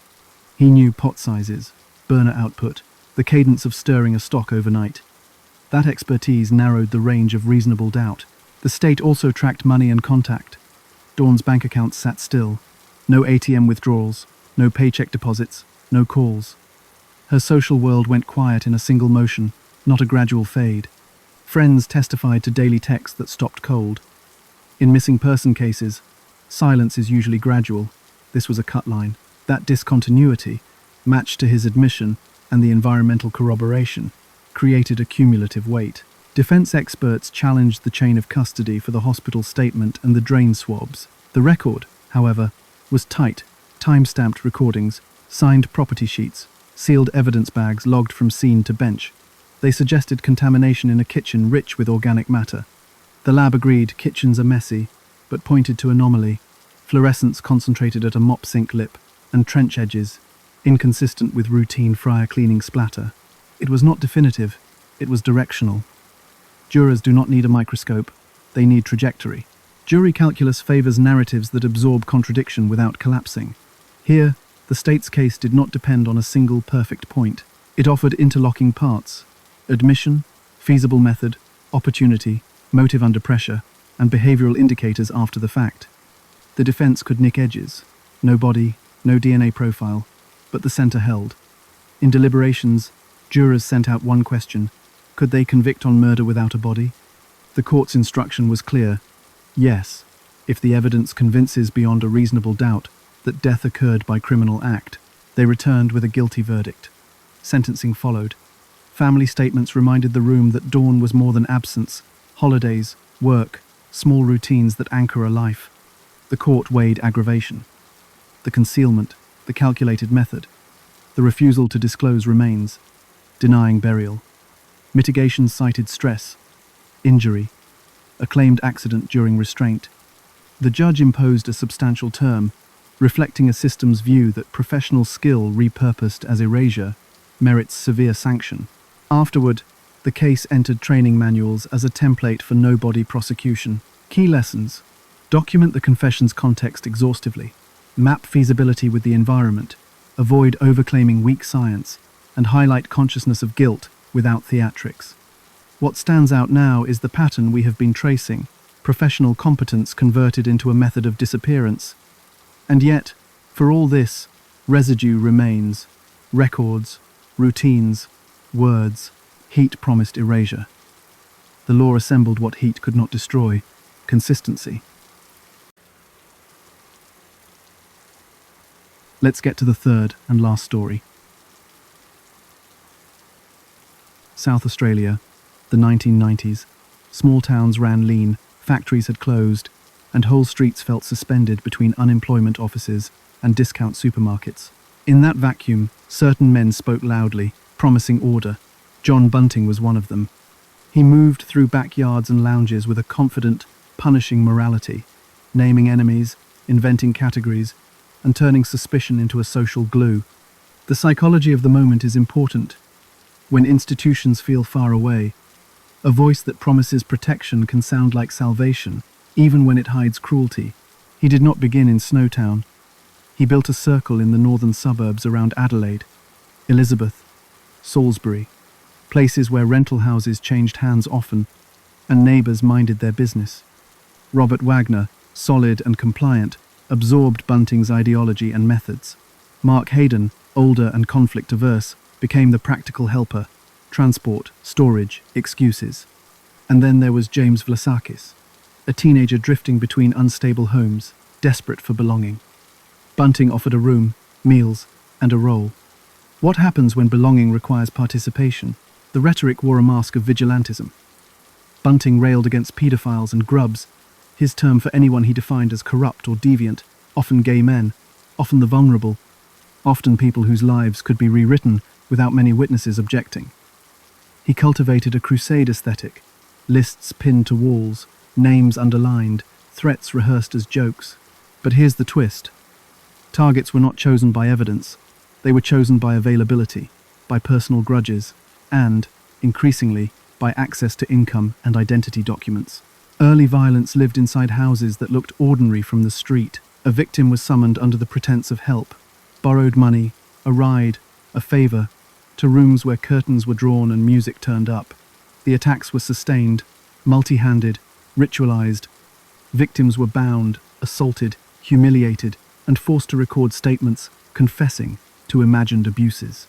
He knew pot sizes, burner output, the cadence of stirring a stock overnight. That expertise narrowed the range of reasonable doubt. The state also tracked money and contact. Dawn's bank account sat still. No ATM withdrawals, no paycheck deposits, no calls. Her social world went quiet in a single motion, not a gradual fade. Friends testified to daily texts that stopped cold. In missing person cases, silence is usually gradual. This was a cut line. That discontinuity, matched to his admission and the environmental corroboration, created a cumulative weight. Defense experts challenged the chain of custody for the hospital statement and the drain swabs. The record, however, was tight: time-stamped recordings, signed property sheets, sealed evidence bags logged from scene to bench. They suggested contamination in a kitchen rich with organic matter. The lab agreed kitchens are messy, but pointed to anomaly: fluorescence concentrated at a mop sink lip, and trench edges, inconsistent with routine fryer cleaning splatter. It was not definitive, it was directional. Jurors do not need a microscope, they need trajectory. Jury calculus favors narratives that absorb contradiction without collapsing. Here, the state's case did not depend on a single perfect point. It offered interlocking parts: admission, feasible method, opportunity, motive under pressure, and behavioral indicators after the fact. The defense could nick edges: no body, no DNA profile, but the center held. In deliberations, jurors sent out one question: could they convict on murder without a body? The court's instruction was clear: yes, if the evidence convinces beyond a reasonable doubt that death occurred by criminal act. They returned with a guilty verdict. Sentencing followed. Family statements reminded the room that Dawn was more than absence: holidays, work, small routines that anchor a life. The court weighed aggravation. The concealment, the calculated method. The refusal to disclose remains, denying burial. Mitigation cited stress, injury, a claimed accident during restraint. The judge imposed a substantial term, reflecting a system's view that professional skill repurposed as erasure merits severe sanction. Afterward, the case entered training manuals as a template for no-body prosecution. Key lessons: document the confession's context exhaustively, map feasibility with the environment, avoid overclaiming weak science, and highlight consciousness of guilt without theatrics. What stands out now is the pattern we have been tracing: professional competence converted into a method of disappearance. And yet, for all this, residue remains: records, routines, words. Heat promised erasure. The law assembled what heat could not destroy: consistency. Let's get to the third and last story. South Australia, the 1990s. Small towns ran lean, factories had closed, and whole streets felt suspended between unemployment offices and discount supermarkets. In that vacuum, certain men spoke loudly, promising order. John Bunting was one of them. He moved through backyards and lounges with a confident, punishing morality, naming enemies, inventing categories, and turning suspicion into a social glue. The psychology of the moment is important. When institutions feel far away, A voice that promises protection can sound like salvation, even when it hides cruelty. He did not begin in Snowtown. He built a circle in the northern suburbs around Adelaide, Elizabeth, Salisbury, places where rental houses changed hands often, and neighbours minded their business. Robert Wagner, solid and compliant, absorbed Bunting's ideology and methods. Mark Hayden, older and conflict-averse, became the practical helper: transport, storage, excuses. And then there was James Vlasakis, a teenager drifting between unstable homes, desperate for belonging. Bunting offered a room, meals, and a role. What happens when belonging requires participation? The rhetoric wore a mask of vigilantism. Bunting railed against paedophiles and grubs, his term for anyone he defined as corrupt or deviant, often gay men, often the vulnerable, often people whose lives could be rewritten without many witnesses objecting. He cultivated a crusade aesthetic: lists pinned to walls, names underlined, threats rehearsed as jokes. But here's the twist. Targets were not chosen by evidence. They were chosen by availability, by personal grudges, and, increasingly, by access to income and identity documents. Early violence lived inside houses that looked ordinary from the street. A victim was summoned under the pretense of help, borrowed money, a ride, a favor, to rooms where curtains were drawn and music turned up. The attacks were sustained, multi-handed, ritualized. Victims were bound, assaulted, humiliated, and forced to record statements confessing to imagined abuses.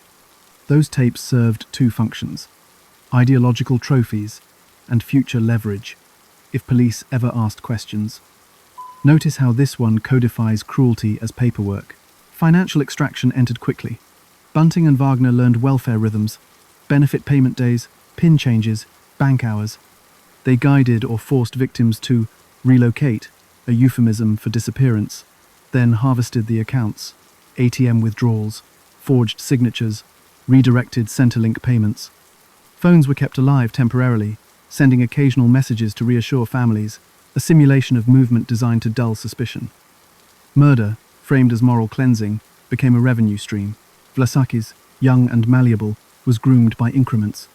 Those tapes served two functions: ideological trophies and future leverage, if police ever asked questions. Notice how this one codifies cruelty as paperwork. Financial extraction entered quickly. Bunting and Wagner learned welfare rhythms, benefit payment days, PIN changes, bank hours. They guided or forced victims to relocate, a euphemism for disappearance, then harvested the accounts: ATM withdrawals, forged signatures, redirected Centrelink payments. Phones were kept alive temporarily, sending occasional messages to reassure families, a simulation of movement designed to dull suspicion. Murder, framed as moral cleansing, became a revenue stream. Vlasakis, young and malleable, was groomed by increments.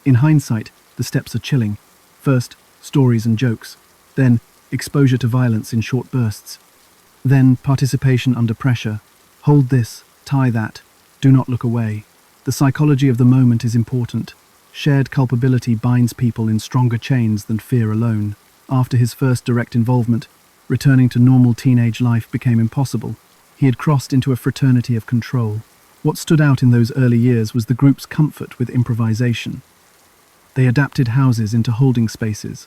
In hindsight, the steps are chilling. First, stories and jokes. Then, exposure to violence in short bursts. Then, participation under pressure. Hold this, tie that, do not look away. The psychology of the moment is important. Shared culpability binds people in stronger chains than fear alone. After his first direct involvement, returning to normal teenage life became impossible. He had crossed into a fraternity of control. What stood out in those early years was the group's comfort with improvisation. They adapted houses into holding spaces,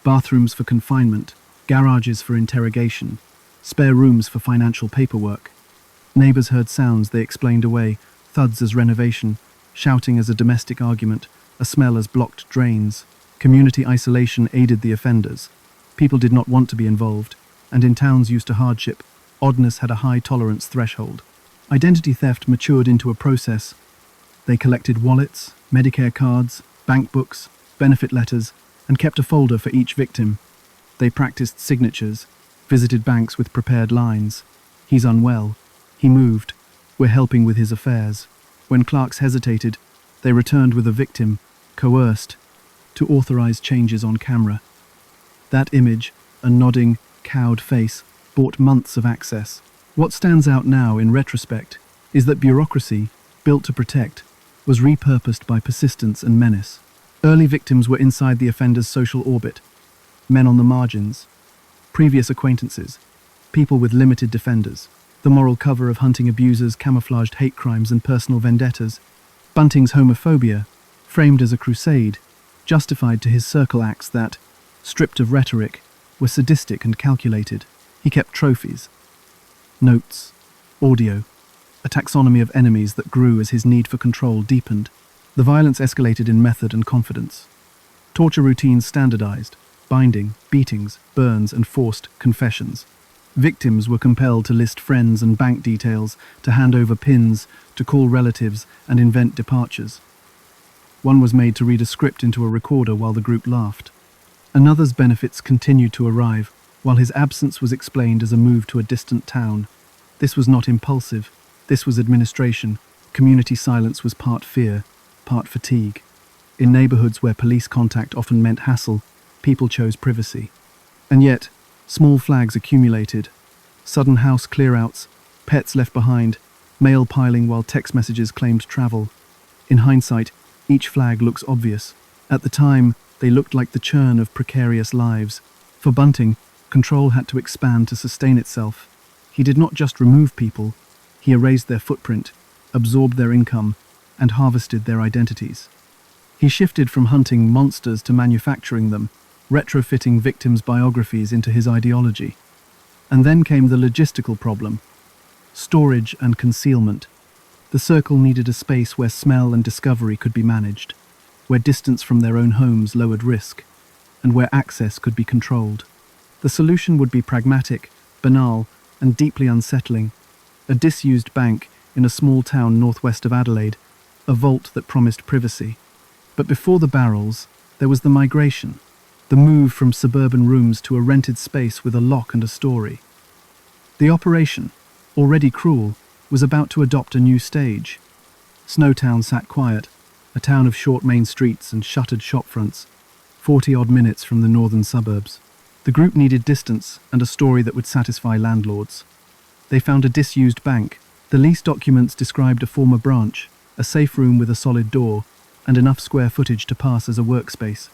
bathrooms for confinement, garages for interrogation, spare rooms for financial paperwork. Neighbors heard sounds they explained away: thuds as renovation, shouting as a domestic argument, a smell as blocked drains. Community isolation aided the offenders. People did not want to be involved, and in towns used to hardship, oddness had a high tolerance threshold. Identity theft matured into a process. They collected wallets, Medicare cards, bank books, benefit letters, and kept a folder for each victim. They practiced signatures, visited banks with prepared lines. He's unwell. He moved. We're helping with his affairs. When clerks hesitated, they returned with a victim, coerced, to authorize changes on camera. That image, a nodding, cowed face, bought months of access. What stands out now, in retrospect, is that bureaucracy, built to protect, was repurposed by persistence and menace. Early victims were inside the offender's social orbit: men on the margins, previous acquaintances, people with limited defenders. The moral cover of hunting abusers camouflaged hate crimes and personal vendettas. Bunting's homophobia, framed as a crusade, justified to his circle acts that, stripped of rhetoric, were sadistic and calculated. He kept trophies, notes, audio, a taxonomy of enemies that grew as his need for control deepened. The violence escalated in method and confidence. Torture routines standardized: binding, beatings, burns, and forced confessions. Victims were compelled to list friends and bank details, to hand over pins, to call relatives, and invent departures. One was made to read a script into a recorder while the group laughed. Another's benefits continued to arrive, while his absence was explained as a move to a distant town. This was not impulsive. This was administration. Community silence was part fear, part fatigue. In neighborhoods where police contact often meant hassle, people chose privacy. And yet, small flags accumulated. Sudden house clear-outs, pets left behind, mail piling while text messages claimed travel. In hindsight, each flag looks obvious. At the time, they looked like the churn of precarious lives. For Bunting, control had to expand to sustain itself. He did not just remove people, he erased their footprint, absorbed their income, and harvested their identities. He shifted from hunting monsters to manufacturing them, retrofitting victims' biographies into his ideology. And then came the logistical problem: storage and concealment. The circle needed a space where smell and discovery could be managed, where distance from their own homes lowered risk, and where access could be controlled. The solution would be pragmatic, banal, and deeply unsettling. A disused bank in a small town northwest of Adelaide, a vault that promised privacy. But before the barrels, there was the migration, the move from suburban rooms to a rented space with a lock and a story. The operation, already cruel, was about to adopt a new stage. Snowtown sat quiet, a town of short main streets and shuttered shopfronts, 40-odd minutes from the northern suburbs. The group needed distance and a story that would satisfy landlords. They found a disused bank. The lease documents described a former branch, a safe room with a solid door, and enough square footage to pass as a workspace.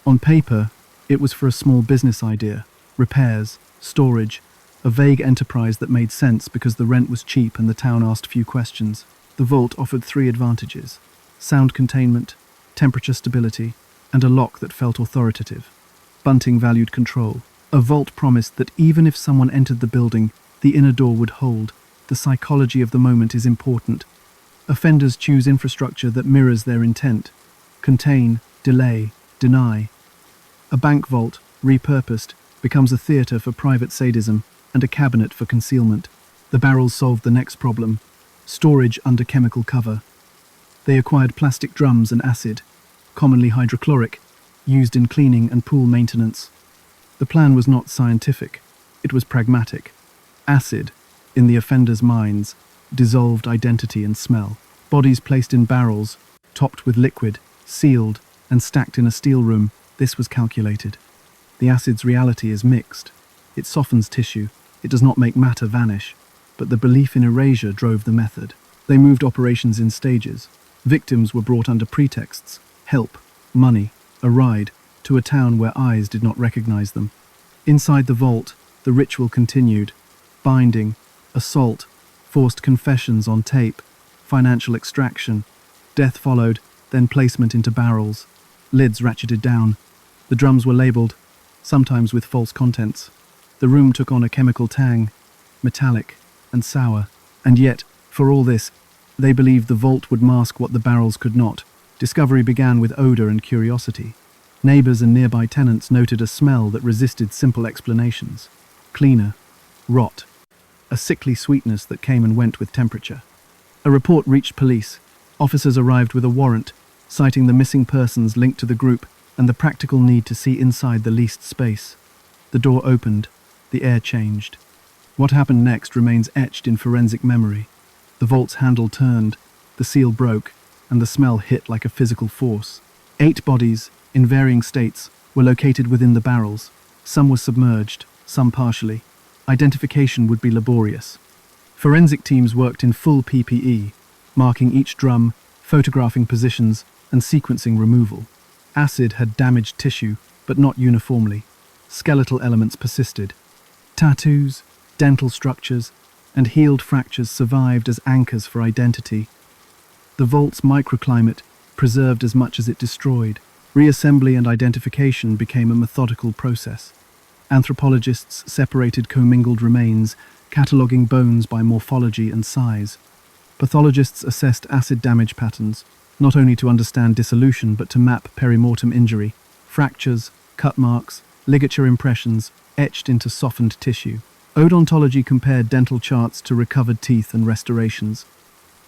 On paper, it was for a small business idea: repairs, storage, a vague enterprise that made sense because the rent was cheap and the town asked few questions. The vault offered 3 advantages: sound containment, temperature stability, and a lock that felt authoritative. Bunting valued control. A vault promised that even if someone entered the building, the inner door would hold. The psychology of the moment is important. Offenders choose infrastructure that mirrors their intent: contain, delay, deny. A bank vault, repurposed, becomes a theatre for private sadism and a cabinet for concealment. The barrels solved the next problem: storage under chemical cover. They acquired plastic drums and acid, commonly hydrochloric, used in cleaning and pool maintenance. The plan was not scientific, it was pragmatic. Acid, in the offenders' minds, dissolved identity and smell. Bodies placed in barrels, topped with liquid, sealed, and stacked in a steel room. This was calculated. The acid's reality is mixed. It softens tissue, it does not make matter vanish, but the belief in erasure drove the method. They moved operations in stages. Victims were brought under pretexts: help, money, a ride, to a town where eyes did not recognize them. Inside the vault, the ritual continued: binding, assault, forced confessions on tape, financial extraction. Death followed, then placement into barrels. Lids ratcheted down. The drums were labeled, sometimes with false contents. The room took on a chemical tang, metallic and sour. And yet, for all this, they believed the vault would mask what the barrels could not. Discovery began with odor and curiosity. Neighbors and nearby tenants noted a smell that resisted simple explanations: cleaner, rot, a sickly sweetness that came and went with temperature. A report reached police. Officers arrived with a warrant, citing the missing persons linked to the group and the practical need to see inside the leased space. The door opened, the air changed. What happened next remains etched in forensic memory. The vault's handle turned, the seal broke, and the smell hit like a physical force. 8 bodies, in varying states, were located within the barrels. Some were submerged, some partially. Identification would be laborious. Forensic teams worked in full PPE, marking each drum, photographing positions, and sequencing removal. Acid had damaged tissue, but not uniformly. Skeletal elements persisted. Tattoos, dental structures, and healed fractures survived as anchors for identity. The vault's microclimate preserved as much as it destroyed. Reassembly and identification became a methodical process. Anthropologists separated commingled remains, cataloguing bones by morphology and size. Pathologists assessed acid damage patterns, not only to understand dissolution but to map perimortem injury: fractures, cut marks, ligature impressions etched into softened tissue. Odontology compared dental charts to recovered teeth and restorations.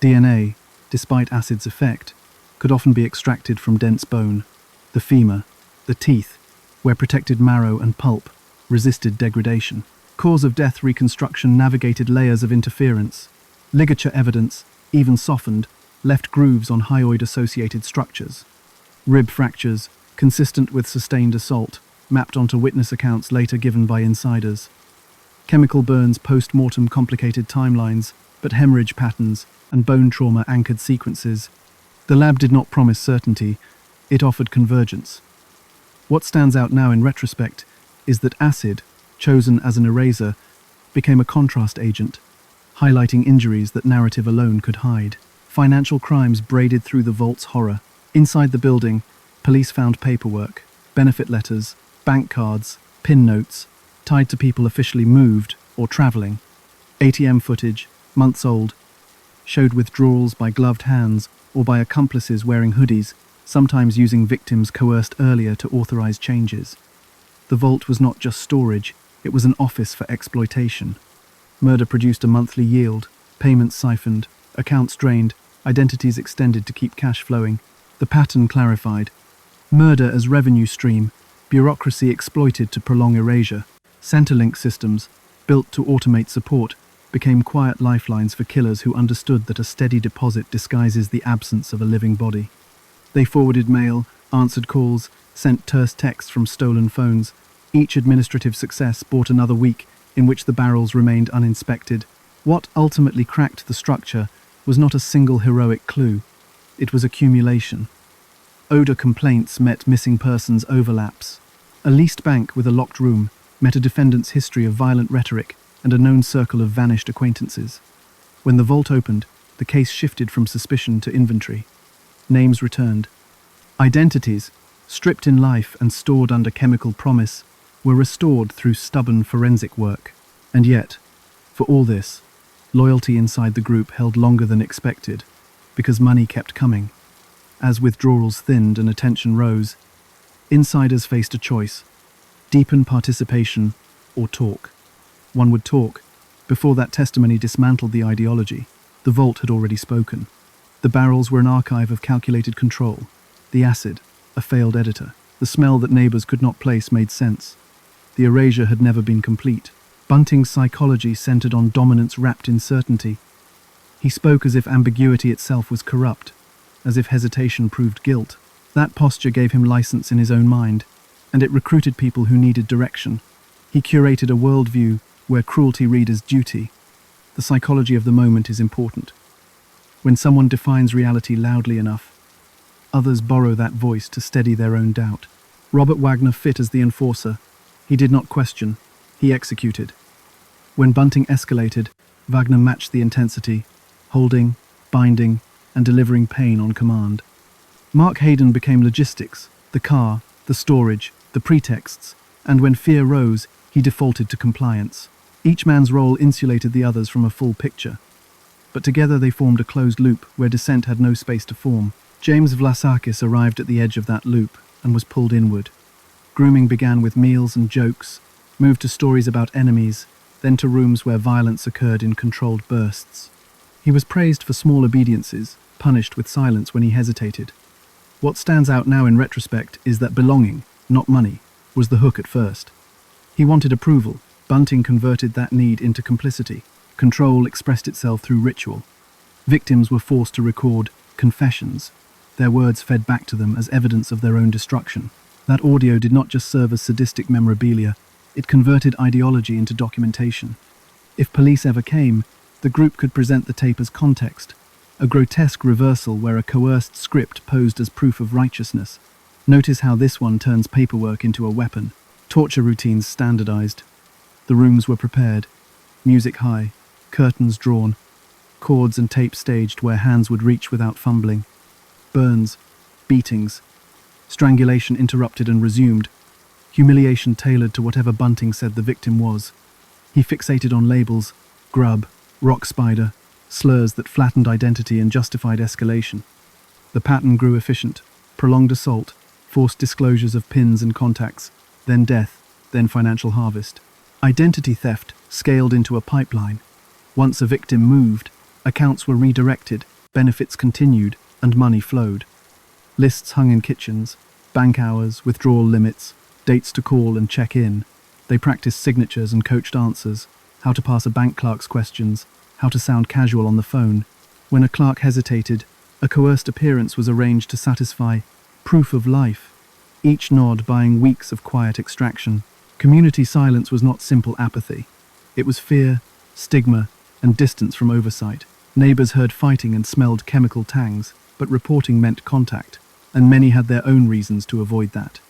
DNA, despite acid's effect, could often be extracted from dense bone. The femur, the teeth, where protected marrow and pulp, resisted degradation. Cause of death reconstruction navigated layers of interference. Ligature evidence, even softened, left grooves on hyoid-associated structures. rib fractures, consistent with sustained assault, mapped onto witness accounts later given by insiders. Chemical burns post-mortem complicated timelines, but hemorrhage patterns and bone trauma anchored sequences. The lab did not promise certainty, it offered convergence. What stands out now in retrospect is that acid, chosen as an eraser, became a contrast agent, highlighting injuries that narrative alone could hide. Financial crimes braided through the vault's horror. Inside the building, police found paperwork, benefit letters, bank cards, PIN notes, tied to people officially moved or traveling. ATM footage, months old, showed withdrawals by gloved hands or by accomplices wearing hoodies, sometimes using victims coerced earlier to authorize changes. The vault was not just storage, it was an office for exploitation. Murder produced a monthly yield, payments siphoned, accounts drained, identities extended to keep cash flowing. The pattern clarified. Murder as revenue stream, bureaucracy exploited to prolong erasure. Centrelink systems, built to automate support, became quiet lifelines for killers who understood that a steady deposit disguises the absence of a living body. They forwarded mail, answered calls, sent terse texts from stolen phones. Each administrative success brought another week in which the barrels remained uninspected. What ultimately cracked the structure was not a single heroic clue. It was accumulation. Odor complaints met missing persons overlaps. A leased bank with a locked room met a defendant's history of violent rhetoric and a known circle of vanished acquaintances. When the vault opened, the case shifted from suspicion to inventory. Names returned. Identities, stripped in life and stored under chemical promise, were restored through stubborn forensic work. And yet, for all this, loyalty inside the group held longer than expected, because money kept coming. As withdrawals thinned and attention rose, insiders faced a choice: deepen participation or talk. One would talk. Before that testimony dismantled the ideology, the vault had already spoken. The barrels were an archive of calculated control. The acid, a failed editor. The smell that neighbors could not place made sense. The erasure had never been complete. Bunting's psychology centered on dominance wrapped in certainty. He spoke as if ambiguity itself was corrupt, as if hesitation proved guilt. That posture gave him license in his own mind, and it recruited people who needed direction. He curated a worldview where cruelty read as duty. The psychology of the moment is important. When someone defines reality loudly enough, others borrow that voice to steady their own doubt. Robert Wagner fit as the enforcer. He did not question, he executed. When Bunting escalated, Wagner matched the intensity, holding, binding, and delivering pain on command. Mark Hayden became logistics, the car, the storage, the pretexts, and when fear rose, he defaulted to compliance. Each man's role insulated the others from a full picture. But together they formed a closed loop where dissent had no space to form. James Vlasakis arrived at the edge of that loop and was pulled inward. Grooming began with meals and jokes, moved to stories about enemies, then to rooms where violence occurred in controlled bursts. He was praised for small obediences, punished with silence when he hesitated. What stands out now in retrospect is that belonging, not money, was the hook at first. He wanted approval. Bunting converted that need into complicity. Control expressed itself through ritual. Victims were forced to record confessions. Their words fed back to them as evidence of their own destruction. That audio did not just serve as sadistic memorabilia, it converted ideology into documentation. If police ever came, the group could present the tape as context, a grotesque reversal where a coerced script posed as proof of righteousness. Notice how this one turns paperwork into a weapon. Torture routines standardized. The rooms were prepared, music high, curtains drawn, cords and tape staged where hands would reach without fumbling. Burns, beatings, strangulation interrupted and resumed, humiliation tailored to whatever Bunting said the victim was. He fixated on labels, grub, rock spider, slurs that flattened identity and justified escalation. The pattern grew efficient: prolonged assault, forced disclosures of pins and contacts, then death, then financial harvest. Identity theft scaled into a pipeline. Once a victim moved, accounts were redirected, benefits continued, and money flowed. Lists hung in kitchens, bank hours, withdrawal limits, dates to call and check in. They practiced signatures and coached answers, how to pass a bank clerk's questions, how to sound casual on the phone. When a clerk hesitated, a coerced appearance was arranged to satisfy proof of life, each nod buying weeks of quiet extraction. Community silence was not simple apathy. It was fear, stigma, and distance from oversight. Neighbors heard fighting and smelled chemical tangs, but reporting meant contact, and many had their own reasons to avoid that.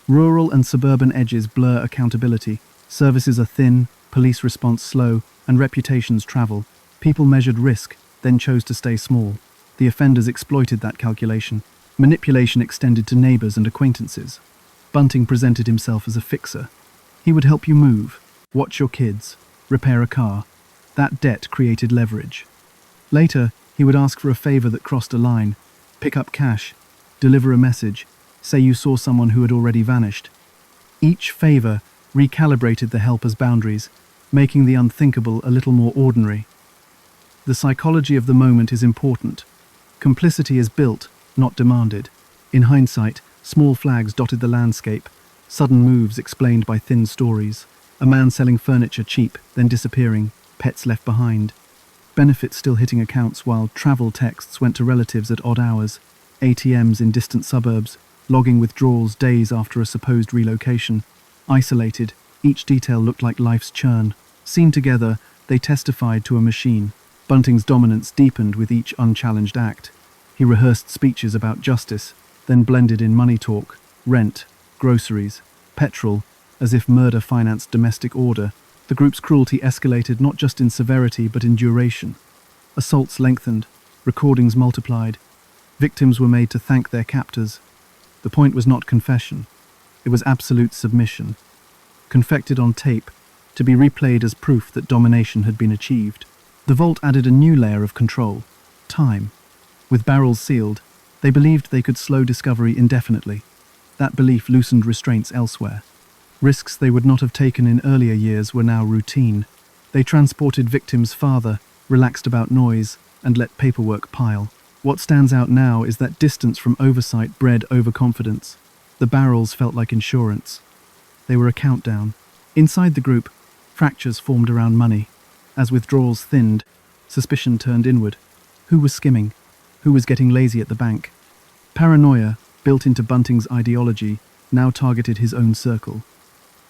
Rural and suburban edges blur accountability. Services are thin, police response slow, and reputations travel. People measured risk, then chose to stay small. The offenders exploited that calculation. Manipulation extended to neighbors and acquaintances. Bunting presented himself as a fixer. He would help you move, watch your kids, repair a car. That debt created leverage. Later, he would ask for a favor that crossed a line, pick up cash, deliver a message, say you saw someone who had already vanished. Each favor recalibrated the helper's boundaries, making the unthinkable a little more ordinary. The psychology of the moment is important. Complicity is built, not demanded. In hindsight, small flags dotted the landscape, sudden moves explained by thin stories. A man selling furniture cheap, then disappearing, pets left behind. Benefits still hitting accounts while travel texts went to relatives at odd hours. ATMs in distant suburbs, logging withdrawals days after a supposed relocation. Isolated, each detail looked like life's churn. Seen together, they testified to a machine. Bunting's dominance deepened with each unchallenged act. He rehearsed speeches about justice, then blended in money talk, rent, groceries, petrol, as if murder financed domestic order. The group's cruelty escalated not just in severity but in duration. Assaults lengthened, recordings multiplied. Victims were made to thank their captors. The point was not confession. It was absolute submission. Confected on tape, to be replayed as proof that domination had been achieved. The vault added a new layer of control: time. With barrels sealed, they believed they could slow discovery indefinitely. That belief loosened restraints elsewhere. Risks they would not have taken in earlier years were now routine. They transported victims farther, relaxed about noise, and let paperwork pile. What stands out now is that distance from oversight bred overconfidence. The barrels felt like insurance. They were a countdown. Inside the group, fractures formed around money. As withdrawals thinned, suspicion turned inward. Who was skimming? Who was getting lazy at the bank? Paranoia, built into Bunting's ideology, now targeted his own circle.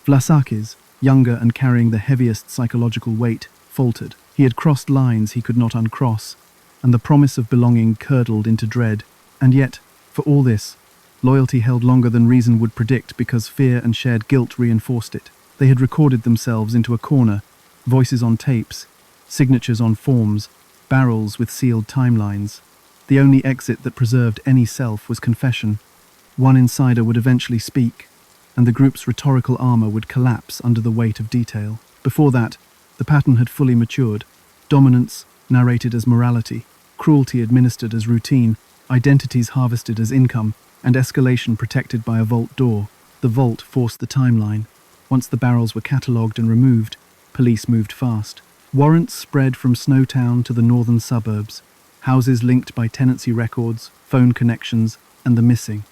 Vlasakis, younger and carrying the heaviest psychological weight, faltered. He had crossed lines he could not uncross, and the promise of belonging curdled into dread. And yet, for all this, loyalty held longer than reason would predict because fear and shared guilt reinforced it. They had recorded themselves into a corner, voices on tapes, signatures on forms, barrels with sealed timelines. The only exit that preserved any self was confession. One insider would eventually speak, and the group's rhetorical armor would collapse under the weight of detail. Before that, the pattern had fully matured. Dominance narrated as morality, cruelty administered as routine, identities harvested as income, and escalation protected by a vault door. The vault forced the timeline. Once the barrels were catalogued and removed, police moved fast. Warrants spread from Snowtown to the northern suburbs, houses linked by tenancy records, phone connections, and the missing.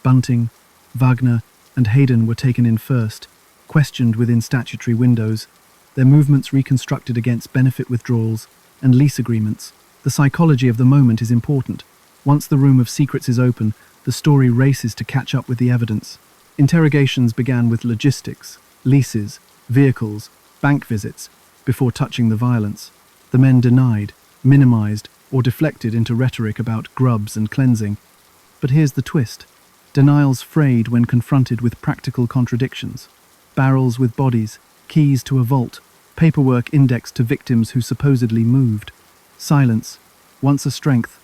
Bunting, Wagner, and Hayden were taken in first, questioned within statutory windows, their movements reconstructed against benefit withdrawals and lease agreements. The psychology of the moment is important. Once the room of secrets is open, the story races to catch up with the evidence. Interrogations began with logistics, leases, vehicles, bank visits, before touching the violence. The men denied, minimized, or deflected into rhetoric about grubs and cleansing. But here's the twist. Denials frayed when confronted with practical contradictions. Barrels with bodies, keys to a vault, paperwork indexed to victims who supposedly moved. Silence, once a strength,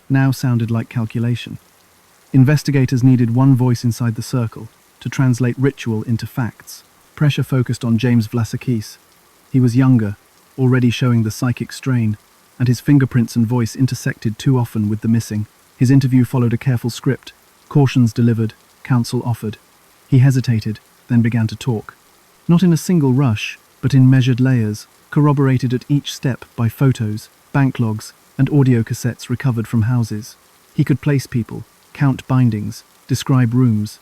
now sounded like calculation. Investigators needed one voice inside the circle to translate ritual into facts. Pressure focused on James Vlasakis. He was younger, already showing the psychic strain, and his fingerprints and voice intersected too often with the missing. His interview followed a careful script. Cautions delivered, counsel offered. He hesitated, then began to talk. Not in a single rush, but in measured layers, corroborated at each step by photos, bank logs, and audio cassettes recovered from houses. He could place people, count bindings, describe rooms.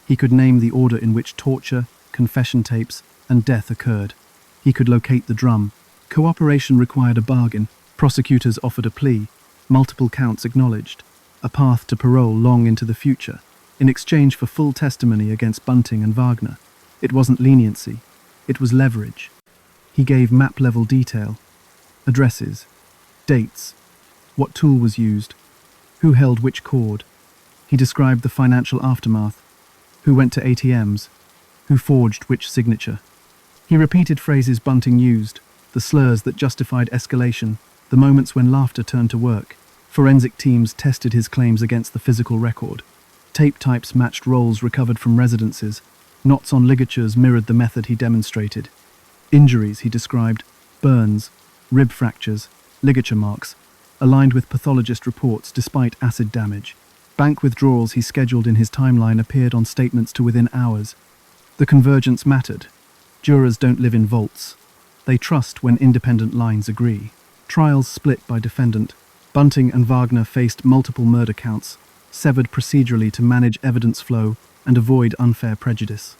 He could name the order in which torture, confession tapes, and death occurred. He could locate the drum. Cooperation required a bargain. Prosecutors offered a plea. Multiple counts acknowledged. A path to parole long into the future. in exchange for full testimony against Bunting and Wagner. It wasn't leniency, it was leverage. He gave map-level detail, addresses, dates, what tool was used, who held which cord. He described the financial aftermath, who went to ATMs, who forged which signature. He repeated phrases Bunting used, the slurs that justified escalation, the moments when laughter turned to work. Forensic teams tested his claims against the physical record. Tape types matched rolls recovered from residences. Knots on ligatures mirrored the method he demonstrated. Injuries, he described, burns, rib fractures, ligature marks, aligned with pathologist reports despite acid damage. Bank withdrawals he scheduled in his timeline appeared on statements to within hours. The convergence mattered. Jurors don't live in vaults. They trust when independent lines agree. Trials split by defendant. Bunting and Wagner faced multiple murder counts, severed procedurally to manage evidence flow and avoid unfair prejudice.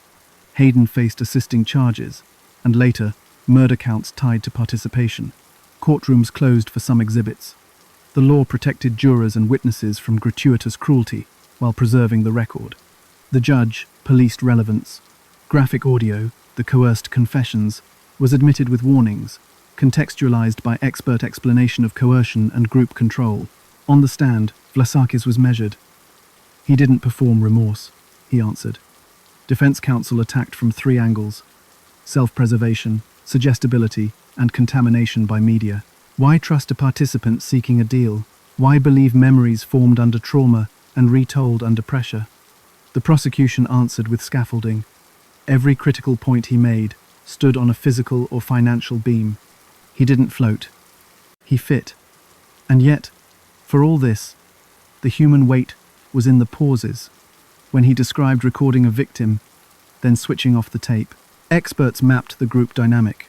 Hayden faced assisting charges, and later, murder counts tied to participation. Courtrooms closed for some exhibits. The law protected jurors and witnesses from gratuitous cruelty while preserving the record. The judge policed relevance. Graphic audio, the coerced confessions, was admitted with warnings, contextualized by expert explanation of coercion and group control. On the stand, Vlasakis was measured. He didn't perform remorse, he answered. Defense counsel attacked from 3 angles: self-preservation, suggestibility, and contamination by media. Why trust a participant seeking a deal? Why believe memories formed under trauma and retold under pressure? The prosecution answered with scaffolding. Every critical point he made stood on a physical or financial beam. He didn't float. He fit. And yet, for all this, the human weight was in the pauses, when he described recording a victim, then switching off the tape. Experts mapped the group dynamic.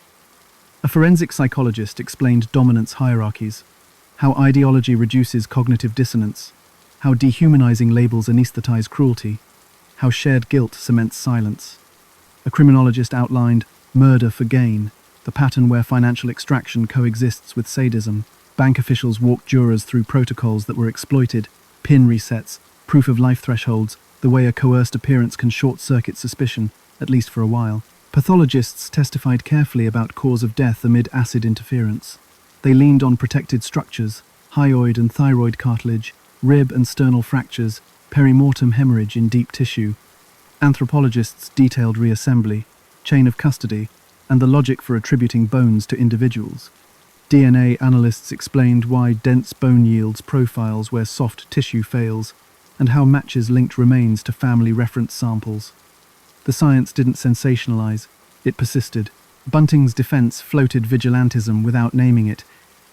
A forensic psychologist explained dominance hierarchies, how ideology reduces cognitive dissonance, how dehumanizing labels anesthetize cruelty, how shared guilt cements silence. A criminologist outlined murder for gain, the pattern where financial extraction coexists with sadism. Bank officials walked jurors through protocols that were exploited, PIN resets, proof of life thresholds, the way a coerced appearance can short-circuit suspicion, at least for a while. Pathologists testified carefully about cause of death amid acid interference. They leaned on protected structures, hyoid and thyroid cartilage, rib and sternal fractures, perimortem hemorrhage in deep tissue. Anthropologists detailed reassembly, chain of custody, and the logic for attributing bones to individuals. DNA analysts explained why dense bone yields profiles where soft tissue fails, and how matches linked remains to family reference samples. The science didn't sensationalize, it persisted. Bunting's defense floated vigilantism without naming it,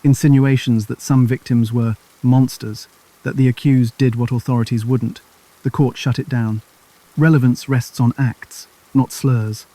insinuations that some victims were monsters, that the accused did what authorities wouldn't. The court shut it down. Relevance rests on acts, not slurs.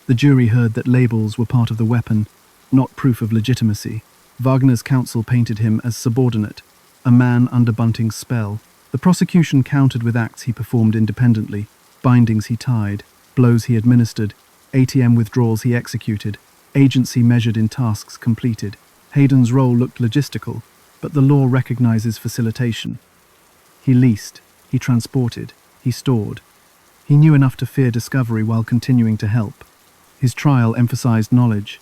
The jury heard that labels were part of the weapon, not proof of legitimacy. Wagner's counsel painted him as subordinate, a man under Bunting's spell. The prosecution countered with acts he performed independently, bindings he tied, blows he administered, ATM withdrawals he executed, agency measured in tasks completed. Hayden's role looked logistical, but the law recognizes facilitation. He leased, he transported, he stored. He knew enough to fear discovery while continuing to help. His trial emphasized knowledge.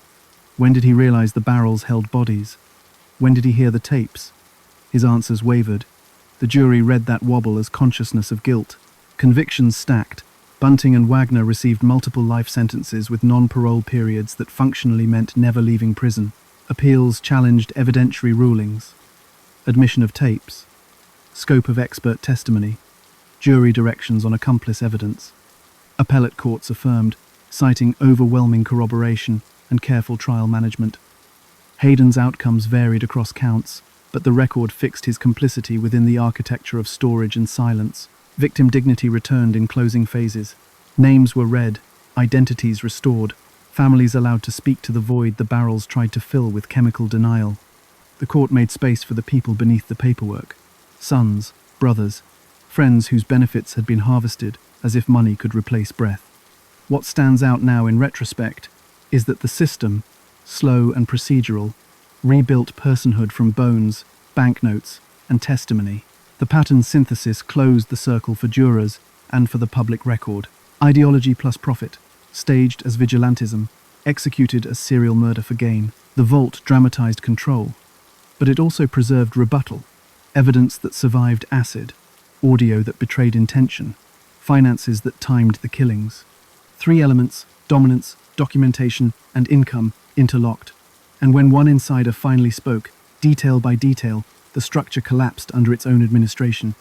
When did he realize the barrels held bodies? When did he hear the tapes? His answers wavered. The jury read that wobble as consciousness of guilt. Convictions stacked. Bunting and Wagner received multiple life sentences with non-parole periods that functionally meant never leaving prison. Appeals challenged evidentiary rulings. Admission of tapes. Scope of expert testimony. Jury directions on accomplice evidence. Appellate courts affirmed, citing overwhelming corroboration and careful trial management. Hayden's outcomes varied across counts, but the record fixed his complicity within the architecture of storage and silence. Victim dignity returned in closing phases. Names were read, identities restored, families allowed to speak to the void the barrels tried to fill with chemical denial. The court made space for the people beneath the paperwork. Sons, brothers, friends whose benefits had been harvested as if money could replace breath. What stands out now in retrospect is that the system, slow and procedural, rebuilt personhood from bones, banknotes, and testimony. The pattern synthesis closed the circle for jurors and for the public record. Ideology plus profit, staged as vigilantism, executed as serial murder for gain. The vault dramatized control, but it also preserved rebuttal, evidence that survived acid, audio that betrayed intention, finances that timed the killings. Three elements, dominance, documentation, and income, interlocked. And when one insider finally spoke, detail by detail, the structure collapsed under its own administration.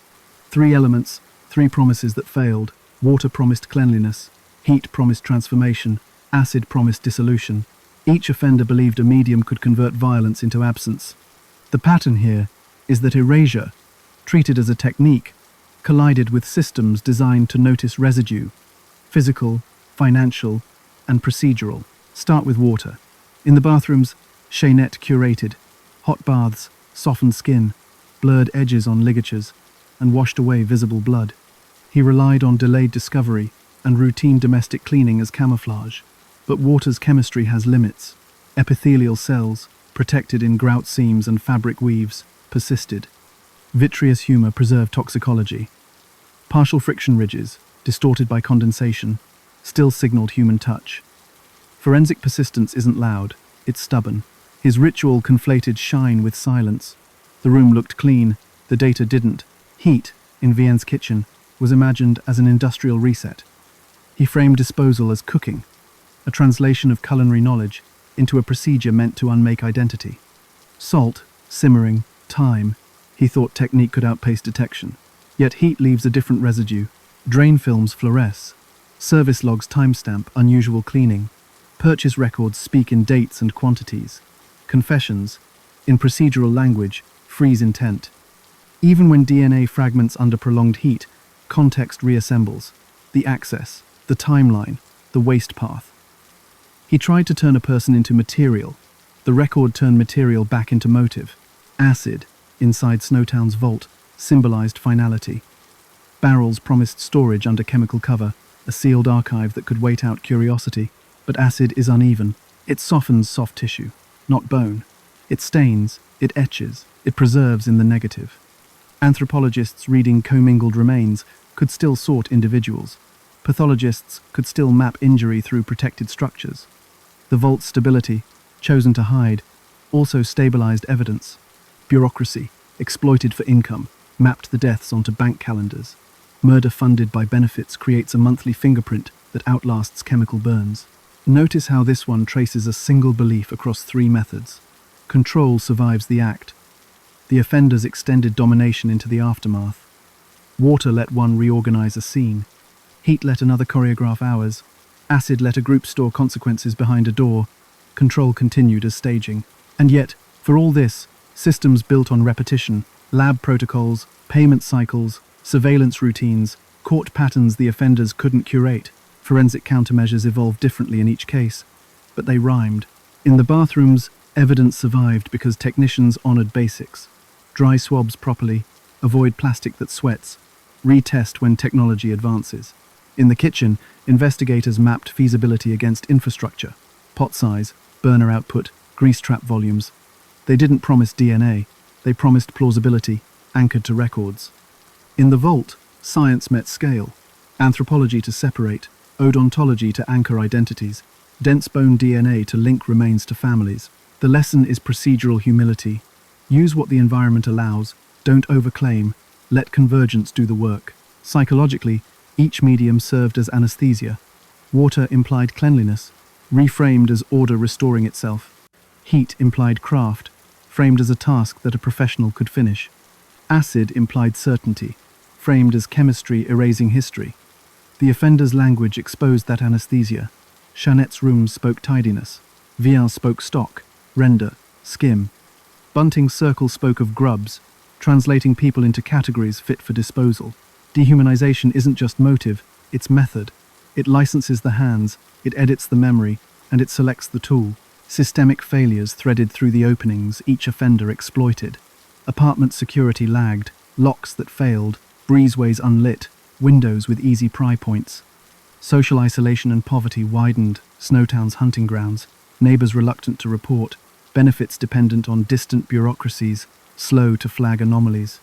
Three elements, three promises that failed. Water promised cleanliness, heat promised transformation, acid promised dissolution. Each offender believed a medium could convert violence into absence. The pattern here is that erasure, treated as a technique, collided with systems designed to notice residue, physical, financial, and procedural. Start with water. In the bathrooms, Scheanette curated hot baths, softened skin, blurred edges on ligatures, and washed away visible blood. He relied on delayed discovery and routine domestic cleaning as camouflage. But water's chemistry has limits. Epithelial cells, protected in grout seams and fabric weaves, persisted. Vitreous humor preserved toxicology. Partial friction ridges, distorted by condensation, still signaled human touch. Forensic persistence isn't loud, it's stubborn. His ritual conflated shine with silence. The room looked clean, the data didn't. Heat, in Viens' kitchen, was imagined as an industrial reset. He framed disposal as cooking, a translation of culinary knowledge into a procedure meant to unmake identity. Salt, simmering, time, he thought technique could outpace detection. Yet heat leaves a different residue. Drain films fluoresce. Service logs timestamp unusual cleaning. Purchase records speak in dates and quantities. Confessions, in procedural language, freeze intent. Even when DNA fragments under prolonged heat, context reassembles. The access, the timeline, the waste path. He tried to turn a person into material. The record turned material back into motive. Acid, inside Snowtown's vault, symbolized finality. Barrels promised storage under chemical cover, a sealed archive that could wait out curiosity. But acid is uneven. It softens soft tissue, not bone. It stains, it etches, it preserves in the negative. Anthropologists reading commingled remains could still sort individuals. Pathologists could still map injury through protected structures. The vault's stability, chosen to hide, also stabilized evidence. Bureaucracy, exploited for income, mapped the deaths onto bank calendars. Murder funded by benefits creates a monthly fingerprint that outlasts chemical burns. Notice how this one traces a single belief across three methods. Control survives the act. The offender's extended domination into the aftermath. Water let one reorganize a scene. Heat let another choreograph hours. Acid let a group store consequences behind a door. Control continued as staging. And yet, for all this, systems built on repetition, lab protocols, payment cycles, surveillance routines, court patterns the offenders couldn't curate. Forensic countermeasures evolved differently in each case, but they rhymed. In the bathrooms, evidence survived because technicians honored basics. Dry swabs properly, avoid plastic that sweats, retest when technology advances. In the kitchen, investigators mapped feasibility against infrastructure, pot size, burner output, grease trap volumes. They didn't promise DNA, they promised plausibility, anchored to records. In the vault, science met scale. Anthropology to separate, odontology to anchor identities, dense bone DNA to link remains to families. The lesson is procedural humility. Use what the environment allows, don't overclaim, let convergence do the work. Psychologically, each medium served as anesthesia. Water implied cleanliness, reframed as order restoring itself. Heat implied craft, framed as a task that a professional could finish. Acid implied certainty, framed as chemistry erasing history. The offender's language exposed that anesthesia. Scheanette's room spoke tidiness. Viens spoke stock, render, skim. Bunting's circle spoke of grubs, translating people into categories fit for disposal. Dehumanization isn't just motive, it's method. It licenses the hands, it edits the memory, and it selects the tool. Systemic failures threaded through the openings each offender exploited. Apartment security lagged, locks that failed, breezeways unlit, windows with easy pry points. Social isolation and poverty widened Snowtown's hunting grounds, neighbors reluctant to report, benefits dependent on distant bureaucracies, slow to flag anomalies.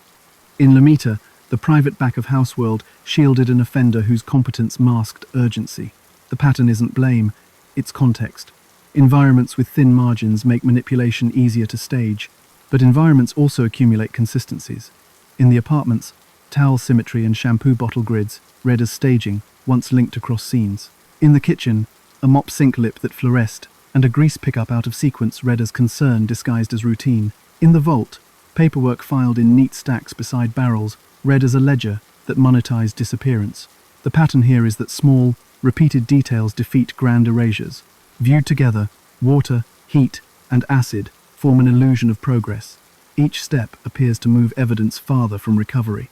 In Lamita, the private back-of-house world shielded an offender whose competence masked urgency. The pattern isn't blame, it's context. Environments with thin margins make manipulation easier to stage, but environments also accumulate consistencies. In the apartments, towel symmetry and shampoo bottle grids read as staging, once linked across scenes. In the kitchen, a mop sink lip that fluoresced and a grease pickup out of sequence read as concern disguised as routine. In the vault, paperwork filed in neat stacks beside barrels read as a ledger that monetized disappearance. The pattern here is that small, repeated details defeat grand erasures. Viewed together, water, heat, and acid form an illusion of progress. Each step appears to move evidence farther from recovery.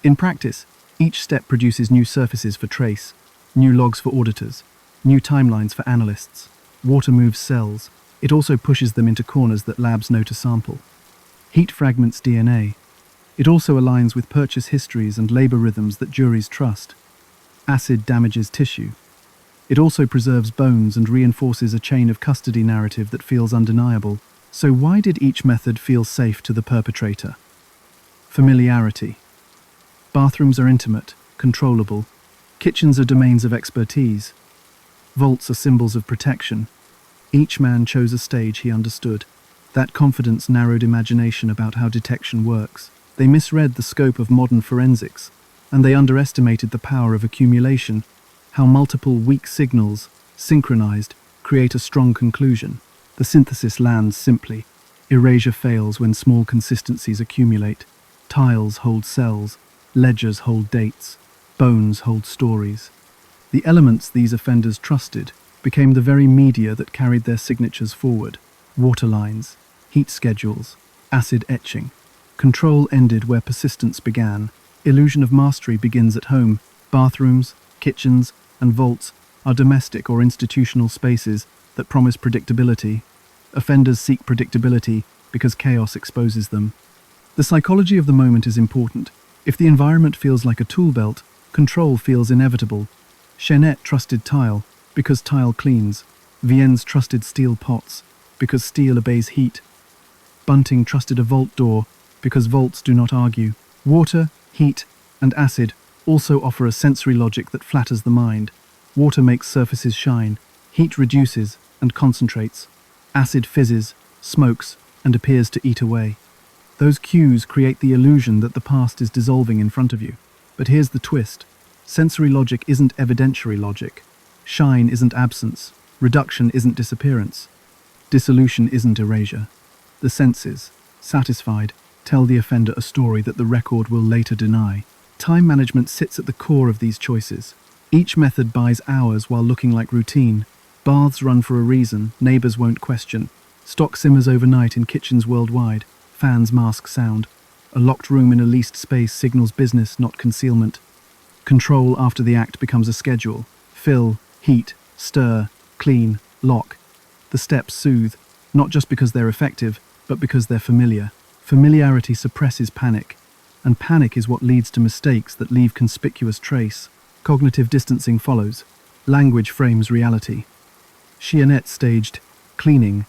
In practice, each step produces new surfaces for trace, new logs for auditors, new timelines for analysts. Water moves cells. It also pushes them into corners that labs know to sample. Heat fragments DNA. It also aligns with purchase histories and labor rhythms that juries trust. Acid damages tissue. It also preserves bones and reinforces a chain of custody narrative that feels undeniable. So why did each method feel safe to the perpetrator? Familiarity. Bathrooms are intimate, controllable. Kitchens are domains of expertise. Vaults are symbols of protection. Each man chose a stage he understood. That confidence narrowed imagination about how detection works. They misread the scope of modern forensics, and they underestimated the power of accumulation, how multiple weak signals, synchronized, create a strong conclusion. The synthesis lands simply. Erasure fails when small consistencies accumulate. Tiles hold cells, ledgers hold dates, bones hold stories. The elements these offenders trusted became the very media that carried their signatures forward. Waterlines, heat schedules, acid etching. Control ended where persistence began. Illusion of mastery begins at home. Bathrooms, kitchens, and vaults are domestic or institutional spaces that promise predictability. Offenders seek predictability because chaos exposes them. The psychology of the moment is important. If the environment feels like a tool belt, control feels inevitable. Scheanette trusted tile because tile cleans. Viens trusted steel pots because steel obeys heat. Bunting trusted a vault door because vaults do not argue. Water, heat, and acid also offer a sensory logic that flatters the mind. Water makes surfaces shine. Heat reduces and concentrates. Acid fizzes, smokes, and appears to eat away. Those cues create the illusion that the past is dissolving in front of you. But here's the twist. Sensory logic isn't evidentiary logic. Shine isn't absence. Reduction isn't disappearance. Dissolution isn't erasure. The senses, satisfied, tell the offender a story that the record will later deny. Time management sits at the core of these choices. Each method buys hours while looking like routine. Baths run for a reason, neighbors won't question. Stock simmers overnight in kitchens worldwide. Fans mask sound. A locked room in a leased space signals business, not concealment. Control after the act becomes a schedule. Fill, heat, stir, clean, lock. The steps soothe, not just because they're effective, but because they're familiar. Familiarity suppresses panic, and panic is what leads to mistakes that leave conspicuous trace. Cognitive distancing follows. Language frames reality. Scheanette staged cleaning,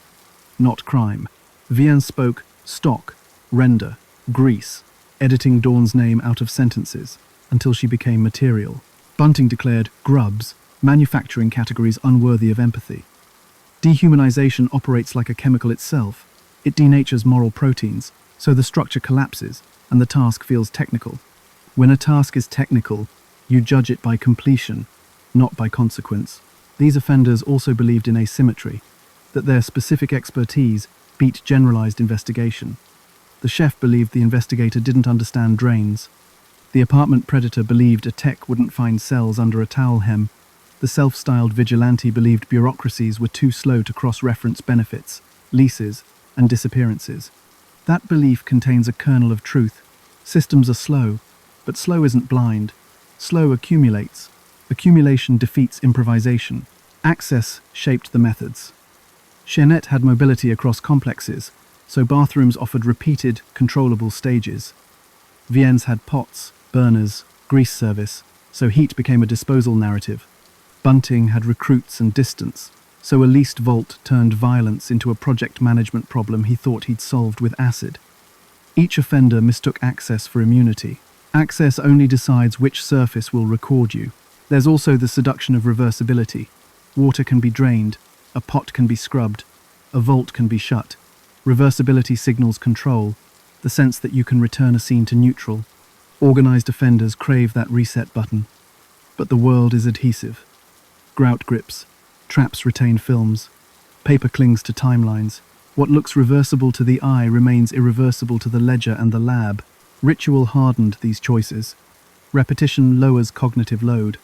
not crime. Viens spoke stock, render, grease, editing Dawn's name out of sentences until she became material. Bunting declared grubs, manufacturing categories unworthy of empathy. Dehumanization operates like a chemical itself. It denatures moral proteins, so the structure collapses and the task feels technical. When a task is technical, you judge it by completion, not by consequence. These offenders also believed in asymmetry, that their specific expertise beat generalized investigation. The chef believed the investigator didn't understand drains. The apartment predator believed a tech wouldn't find cells under a towel hem. The self-styled vigilante believed bureaucracies were too slow to cross-reference benefits, leases, and disappearances. That belief contains a kernel of truth. Systems are slow, but slow isn't blind. Slow accumulates. Accumulation defeats improvisation. Access shaped the methods. Scheanette had mobility across complexes, so bathrooms offered repeated, controllable stages. Viens had pots, burners, grease service, so heat became a disposal narrative. Bunting had recruits and distance, so a leased vault turned violence into a project management problem he thought he'd solved with acid. Each offender mistook access for immunity. Access only decides which surface will record you. There's also the seduction of reversibility. Water can be drained, a pot can be scrubbed, a vault can be shut. Reversibility signals control, the sense that you can return a scene to neutral. Organized offenders crave that reset button. But the world is adhesive. Grout grips, traps retain films, paper clings to timelines. What looks reversible to the eye remains irreversible to the ledger and the lab. Ritual hardened these choices. Repetition lowers cognitive load.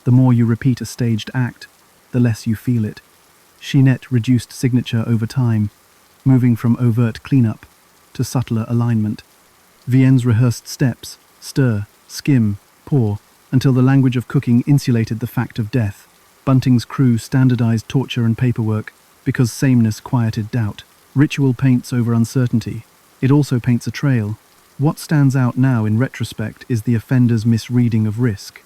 The more you repeat a staged act, the less you feel it. Scheanette reduced signature over time, moving from overt cleanup to subtler alignment. Viens rehearsed steps, stir, skim, pour, until the language of cooking insulated the fact of death. Bunting's crew standardized torture and paperwork because sameness quieted doubt. Ritual paints over uncertainty. It also paints a trail. What stands out now in retrospect is the offender's misreading of risk.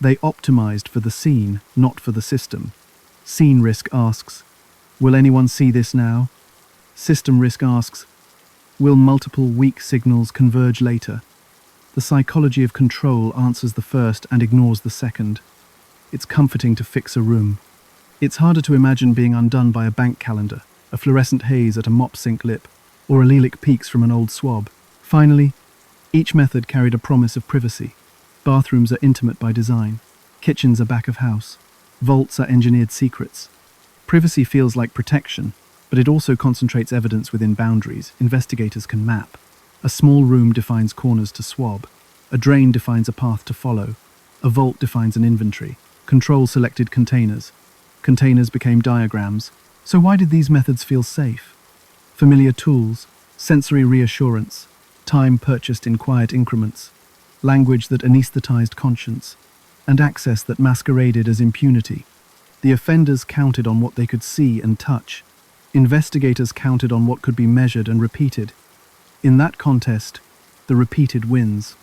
They optimized for the scene, not for the system. Scene risk asks, will anyone see this now? System risk asks, will multiple weak signals converge later? The psychology of control answers the first and ignores the second. It's comforting to fix a room. It's harder to imagine being undone by a bank calendar, a fluorescent haze at a mop sink lip, or allelic peaks from an old swab. Finally, each method carried a promise of privacy. Bathrooms are intimate by design. Kitchens are back of house. Vaults are engineered secrets. Privacy feels like protection, but it also concentrates evidence within boundaries investigators can map. A small room defines corners to swab. A drain defines a path to follow. A vault defines an inventory. Control selected containers. Containers became diagrams. So why did these methods feel safe? Familiar tools, sensory reassurance, time purchased in quiet increments, language that anesthetized conscience, and access that masqueraded as impunity. The offenders counted on what they could see and touch. Investigators counted on what could be measured and repeated. In that contest, the repeated wins.